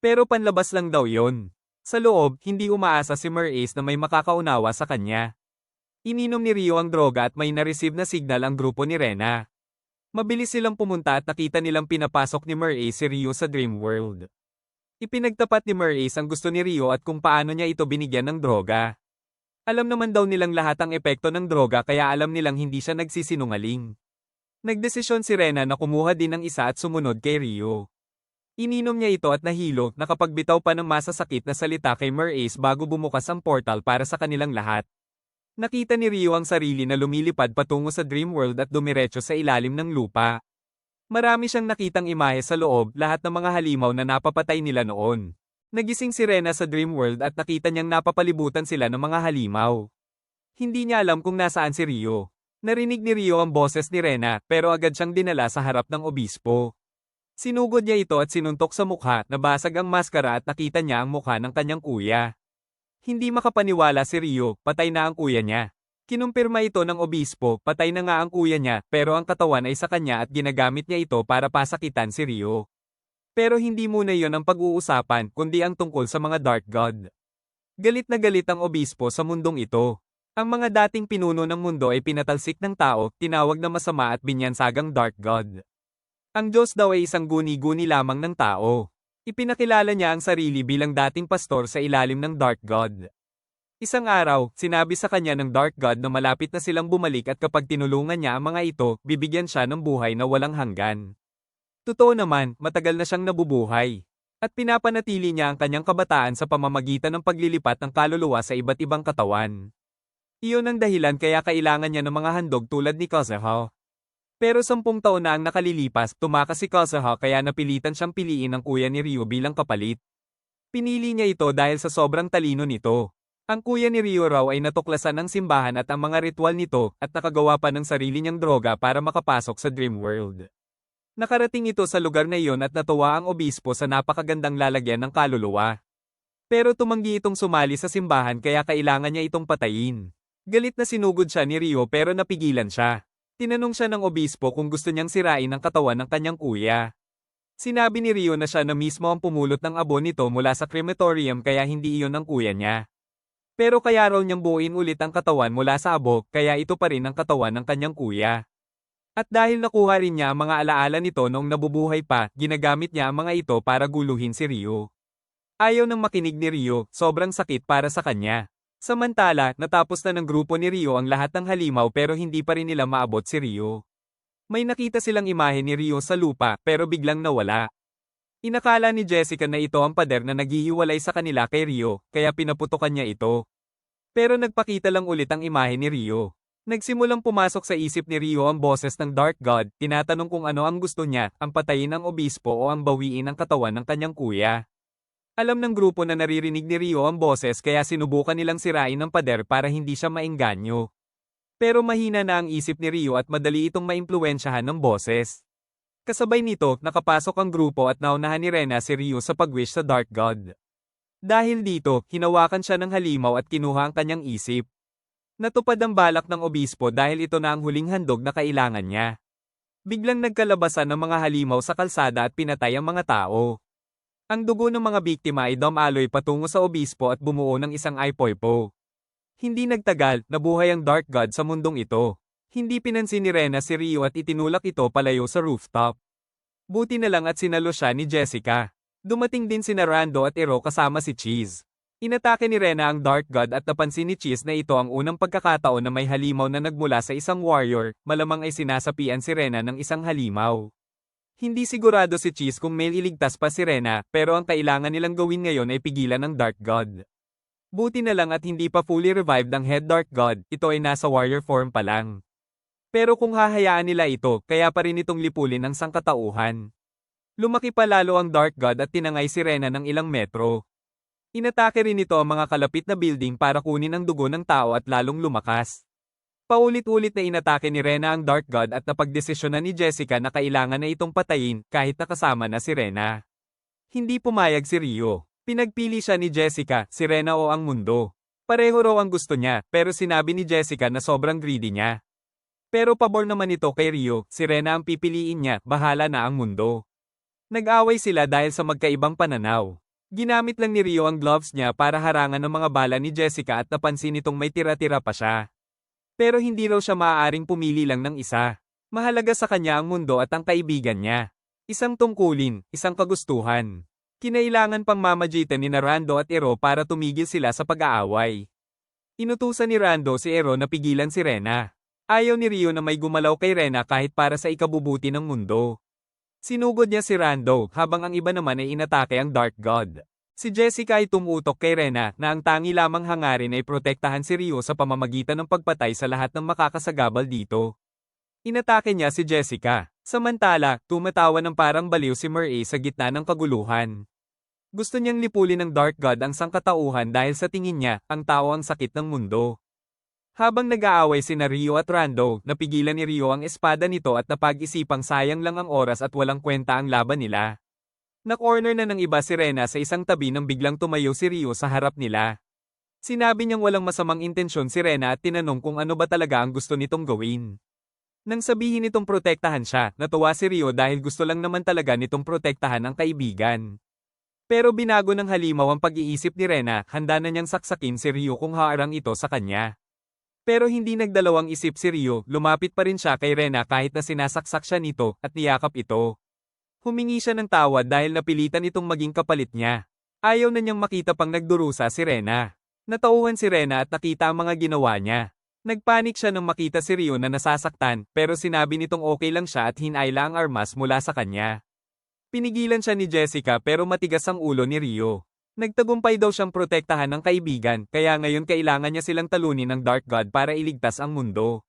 Pero panlabas lang daw yon. Sa loob, hindi umaasa si Murace na may makakaunawa sa kanya. Ininom ni Rio ang droga at may na-receive na signal ang grupo ni Rena. Mabilis silang pumunta at nakita nilang pinapasok ni Murace si Rio sa dream world. Ipinagtapat ni Murace ang gusto ni Rio at kung paano niya ito binigyan ng droga. Alam naman daw nilang lahat ang epekto ng droga kaya alam nilang hindi siya nagsisinungaling. Nagdesisyon si Rena na kumuha din ng isa at sumunod kay Rio. Ininom niya ito at nahilo, nakapagbitaw pa ng masasakit na salita kay Murace bago bumukas ang portal para sa kanilang lahat. Nakita ni Rio ang sarili na lumilipad patungo sa dream world at dumiretso sa ilalim ng lupa. Marami siyang nakitang imahe sa loob, lahat ng mga halimaw na napapatay nila noon. Nagising si Rena sa dream world at nakita niyang napapalibutan sila ng mga halimaw. Hindi niya alam kung nasaan si Rio. Narinig ni Rio ang boses ni Rena pero agad siyang dinala sa harap ng obispo. Sinugod niya ito at sinuntok sa mukha, nabasag ang maskara at nakita niya ang mukha ng kanyang kuya. Hindi makapaniwala si Rio, patay na ang kuya niya. Kinumpirma ito ng obispo, patay na nga ang kuya niya pero ang katawan ay sa kanya at ginagamit niya ito para pasakitan si Rio. Pero hindi muna yon ang pag-uusapan kundi ang tungkol sa mga Dark God. Galit na galit ang obispo sa mundong ito. Ang mga dating pinuno ng mundo ay pinatalsik ng tao, tinawag na masama at binyansagang Dark God. Ang Diyos daw ay isang guni-guni lamang ng tao. Ipinakilala niya ang sarili bilang dating pastor sa ilalim ng Dark God. Isang araw, sinabi sa kanya ng Dark God na malapit na silang bumalik at kapag tinulungan niya ang mga ito, bibigyan siya ng buhay na walang hanggan. Totoo naman, matagal na siyang nabubuhay. At pinapanatili niya ang kanyang kabataan sa pamamagitan ng paglilipat ng kaluluwa sa iba't ibang katawan. Iyon ang dahilan kaya kailangan niya ng mga handog tulad ni Kazuha. Pero 10 taon na ang nakalilipas, tumakas si Kazuha kaya napilitan siyang piliin ang kuya ni Rio bilang kapalit. Pinili niya ito dahil sa sobrang talino nito. Ang kuya ni Rio raw ay natuklasan ng simbahan at ang mga ritual nito at nakagawa pa ng sarili niyang droga para makapasok sa dream world. Nakarating ito sa lugar na iyon at natuwa ang obispo sa napakagandang lalagyan ng kaluluwa. Pero tumanggi itong sumali sa simbahan kaya kailangan niya itong patayin. Galit na sinugod siya ni Rio pero napigilan siya. Tinanong siya ng obispo kung gusto niyang sirain ang katawan ng kanyang kuya. Sinabi ni Rio na siya na mismo ang pumulot ng abo nito mula sa crematorium kaya hindi iyon ang kuya niya. Pero kaya raw niyang buuin ulit ang katawan mula sa abo kaya ito pa rin ang katawan ng kanyang kuya. At dahil nakuha rin niya ang mga alaala nito noong nabubuhay pa, ginagamit niya ang mga ito para guluhin si Rio. Ayaw nang makinig ni Rio, sobrang sakit para sa kanya. Samantala, natapos na ng grupo ni Rio ang lahat ng halimaw pero hindi pa rin nila maabot si Rio. May nakita silang imahe ni Rio sa lupa pero biglang nawala. Inakala ni Jessica na ito ang pader na naghihiwalay sa kanila kay Rio, kaya pinaputukan niya ito. Pero nagpakita lang ulit ang imahe ni Rio. Nagsimulang pumasok sa isip ni Rio ang boses ng Dark God, tinatanong kung ano ang gusto niya, ang patayin ang obispo o ang bawiin ang katawan ng kanyang kuya. Alam ng grupo na naririnig ni Rio ang boses kaya sinubukan nilang sirain ang pader para hindi siya maengganyo. Pero mahina na ang isip ni Rio at madali itong maimpluwensyahan ng boses. Kasabay nito, nakapasok ang grupo at naunahan ni Rena si Rio sa pag-wish sa Dark God. Dahil dito, hinawakan siya ng halimaw at kinuha ang kanyang isip. Natupad ang balak ng obispo dahil ito na ang huling handog na kailangan niya. Biglang nagkalabasan ng mga halimaw sa kalsada at pinatay ang mga tao. Ang dugo ng mga biktima ay dumaloy patungo sa obispo at bumuo ng isang ipoipo. Hindi nagtagal, nabuhay ang Dark God sa mundong ito. Hindi pinansin ni Rena si Rio at itinulak ito palayo sa rooftop. Buti na lang at sinalo siya ni Jessica. Dumating din sina Rando at Ero kasama si Cheese. Inatake ni Rena ang Dark God at napansin ni Cheese na ito ang unang pagkakataon na may halimaw na nagmula sa isang warrior, malamang ay sinasapian si Rena ng isang halimaw. Hindi sigurado si Cheese kung may iligtas pa si Rena, pero ang kailangan nilang gawin ngayon ay pigilan ang Dark God. Buti na lang at hindi pa fully revived ang Head Dark God, ito ay nasa warrior form pa lang. Pero kung hahayaan nila ito, kaya pa rin itong lipulin ang sangkatauhan. Lumaki pa lalo ang Dark God at tinangay si Rena ng ilang metro. Inatake rin ito ang mga kalapit na building para kunin ang dugo ng tao at lalong lumakas. Paulit-ulit na inatake ni Rena ang Dark God at napagdesisyonan ni Jessica na kailangan na itong patayin kahit nakasama na si Rena. Hindi pumayag si Rio. Pinagpili siya ni Jessica, si Rena o ang mundo. Pareho raw ang gusto niya, pero sinabi ni Jessica na sobrang greedy niya. Pero pabor naman ito kay Rio, si Rena ang pipiliin niya, bahala na ang mundo. Nag-away sila dahil sa magkaibang pananaw. Ginamit lang ni Rio ang gloves niya para harangan ng mga bala ni Jessica at napansin itong may tira-tira pa siya. Pero hindi raw siya maaaring pumili lang ng isa. Mahalaga sa kanya ang mundo at ang kaibigan niya. Isang tungkulin, isang kagustuhan. Kinailangan pang mamagitan ni Rando at Ero para tumigil sila sa pag-aaway. Inutusan ni Rando si Ero na pigilan si Rena. Ayaw ni Rio na may gumalaw kay Rena kahit para sa ikabubuti ng mundo. Sinugod niya si Rando habang ang iba naman ay inatake ang Dark God. Si Jessica ay tumutok kay Rena na ang tangi lamang hangarin ay protektahan si Rio sa pamamagitan ng pagpatay sa lahat ng makakasagabal dito. Inatake niya si Jessica. Samantala, tumatawa ng parang baliw si Murray sa gitna ng kaguluhan. Gusto niyang lipulin ng Dark God ang sangkatauhan dahil sa tingin niya, ang tao ang sakit ng mundo. Habang nag-aaway sina Rio at Rando, napigilan ni Rio ang espada nito at napag-isipang sayang lang ang oras at walang kwenta ang laban nila. Na-corner na ng iba si Rena sa isang tabi nang biglang tumayo si Rio sa harap nila. Sinabi niyang walang masamang intensyon si Rena at tinanong kung ano ba talaga ang gusto nitong gawin. Nang sabihin nitong protektahan siya, natuwa si Rio dahil gusto lang naman talaga nitong protektahan ang kaibigan. Pero binago ng halimaw ang pag-iisip ni Rena, handa na niyang saksakin si Rio kung haarang ito sa kanya. Pero hindi nagdalawang isip si Rio, lumapit pa rin siya kay Rena kahit na sinasaksak siya nito at niyakap ito. Humingi siya ng tawad dahil napilitan itong maging kapalit niya. Ayaw na niyang makita pang nagdurusa si Rena. Natauhan si Rena at nakita ang mga ginawa niya. Nagpanik siya nang makita si Rio na nasasaktan, pero sinabi nitong okay lang siya at hinayla ang armas mula sa kanya. Pinigilan siya ni Jessica pero matigas ang ulo ni Rio. Nagtagumpay daw siyang protektahan ng kaibigan, kaya ngayon kailangan niya silang talunin ng Dark God para iligtas ang mundo.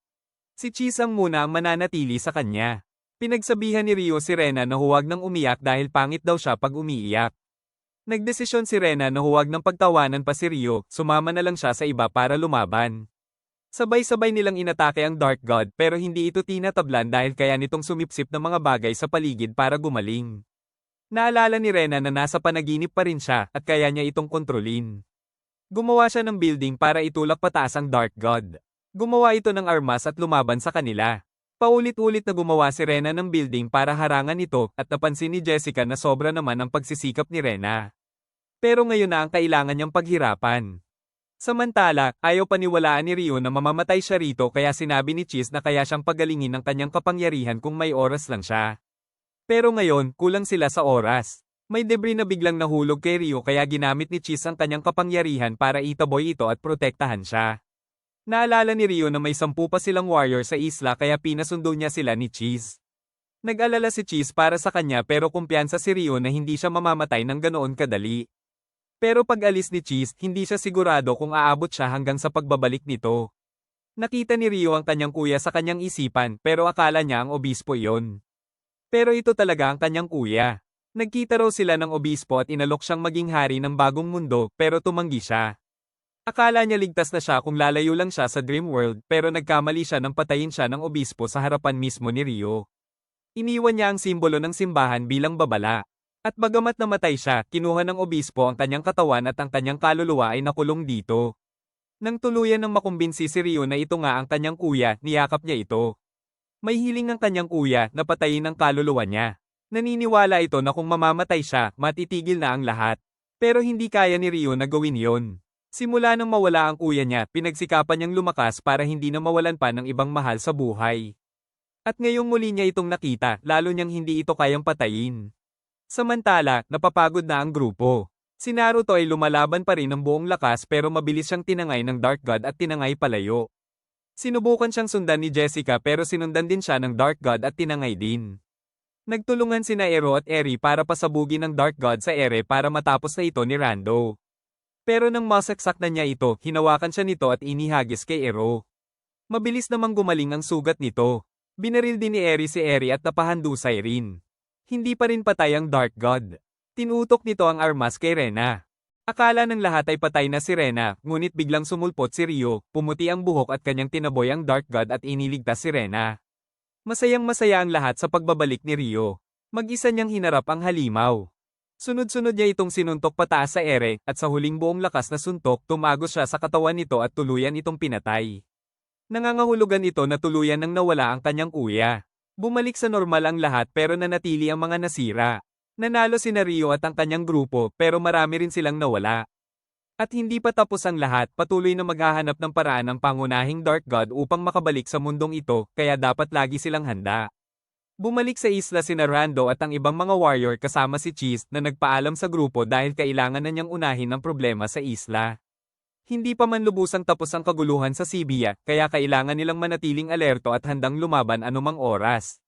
Si Cheese ang muna ang mananatili sa kanya. Pinagsabihan ni Rio si Rena na huwag nang umiyak dahil pangit daw siya pag umiiyak. Nagdesisyon si Rena na huwag nang pagtawanan pa si Rio, sumama na lang siya sa iba para lumaban. Sabay-sabay nilang inatake ang Dark God pero hindi ito tinatablan dahil kaya nitong sumipsip ng mga bagay sa paligid para gumaling. Naalala ni Rena na nasa panaginip pa rin siya at kaya niya itong kontrolin. Gumawa siya ng building para itulak pataas ang Dark God. Gumawa ito ng armas at lumaban sa kanila. Paulit-ulit na gumawa si Rena ng building para harangan ito at napansin ni Jessica na sobra naman ang pagsisikap ni Rena. Pero ngayon na ang kailangan niyang paghirapan. Samantala, ayaw paniwalaan ni Rio na mamamatay siya rito kaya sinabi ni Cheese na kaya siyang pagalingin ng kanyang kapangyarihan kung may oras lang siya. Pero ngayon, kulang sila sa oras. May debris na biglang nahulog kay Rio kaya ginamit ni Cheese ang kanyang kapangyarihan para itaboy ito at protektahan siya. Naalala ni Rio na may 10 pa silang warrior sa isla kaya pinasundo niya sila ni Cheese. Nag-alala si Cheese para sa kanya pero kumpiyansa si Rio na hindi siya mamamatay ng ganoon kadali. Pero pag alis ni Cheese, hindi siya sigurado kung aabot siya hanggang sa pagbabalik nito. Nakita ni Rio ang kanyang kuya sa kanyang isipan pero akala niya ang obispo iyon. Pero ito talaga ang kanyang kuya. Nagkita raw sila ng obispo at inalok siyang maging hari ng bagong mundo pero tumanggi siya. Akala niya ligtas na siya kung lalayo lang siya sa dream world pero nagkamali siya nang patayin siya ng obispo sa harapan mismo ni Rio. Iniwan niya ang simbolo ng simbahan bilang babala. At bagamat namatay siya, kinuha ng obispo ang kanyang katawan at ang kanyang kaluluwa ay nakulong dito. Nang tuluyan ng makumbinsi si Rio na ito nga ang kanyang kuya, niyakap niya ito. May hiling ng kanyang kuya na patayin ang kaluluwa niya. Naniniwala ito na kung mamamatay siya, matitigil na ang lahat. Pero hindi kaya ni Rio na gawin yon. Simula nang mawala ang kuya niya, pinagsikapan niyang lumakas para hindi na mawalan pa ng ibang mahal sa buhay. At ngayong muli niya itong nakita, lalo niyang hindi ito kayang patayin. Samantala, napapagod na ang grupo. Si Naruto ay lumalaban pa rin ng buong lakas pero mabilis siyang tinangay ng Dark God at tinangay palayo. Sinubukan siyang sundan ni Jessica pero sinundan din siya ng Dark God at tinangay din. Nagtulungan sina Ero at Eri para pasabugin ng Dark God sa Ere para matapos na ito ni Rando. Pero nang masaksak na niya ito, hinawakan siya nito at inihagis kay Ero. Mabilis namang gumaling ang sugat nito. Binaril din ni Eri si Eri at napahandusay rin. Hindi pa rin patay ang Dark God. Tinutok nito ang armas kay Rena. Akala ng lahat ay patay na si Rena, ngunit biglang sumulpot si Rio, pumuti ang buhok at kanyang tinaboy ang Dark God at iniligtas si Rena. Masayang-masaya ang lahat sa pagbabalik ni Rio. Mag-isa niyang hinarap ang halimaw. Sunod-sunod niya itong sinuntok pataas sa ere, at sa huling buong lakas na suntok, tumagos siya sa katawan nito at tuluyan itong pinatay. Nangangahulugan ito na tuluyan nang nawala ang kanyang kuya. Bumalik sa normal ang lahat pero nanatili ang mga nasira. Nanalo si Rio at ang kanyang grupo pero marami rin silang nawala. At hindi pa tapos ang lahat, patuloy na maghahanap ng paraan ng pangunahing Dark God upang makabalik sa mundong ito, kaya dapat lagi silang handa. Bumalik sa isla sina Rando at ang ibang mga warrior kasama si Cheese na nagpaalam sa grupo dahil kailangan na niyang unahin ang problema sa isla. Hindi pa man lubusang tapos ang kaguluhan sa Sibia, kaya kailangan nilang manatiling alerto at handang lumaban anumang oras.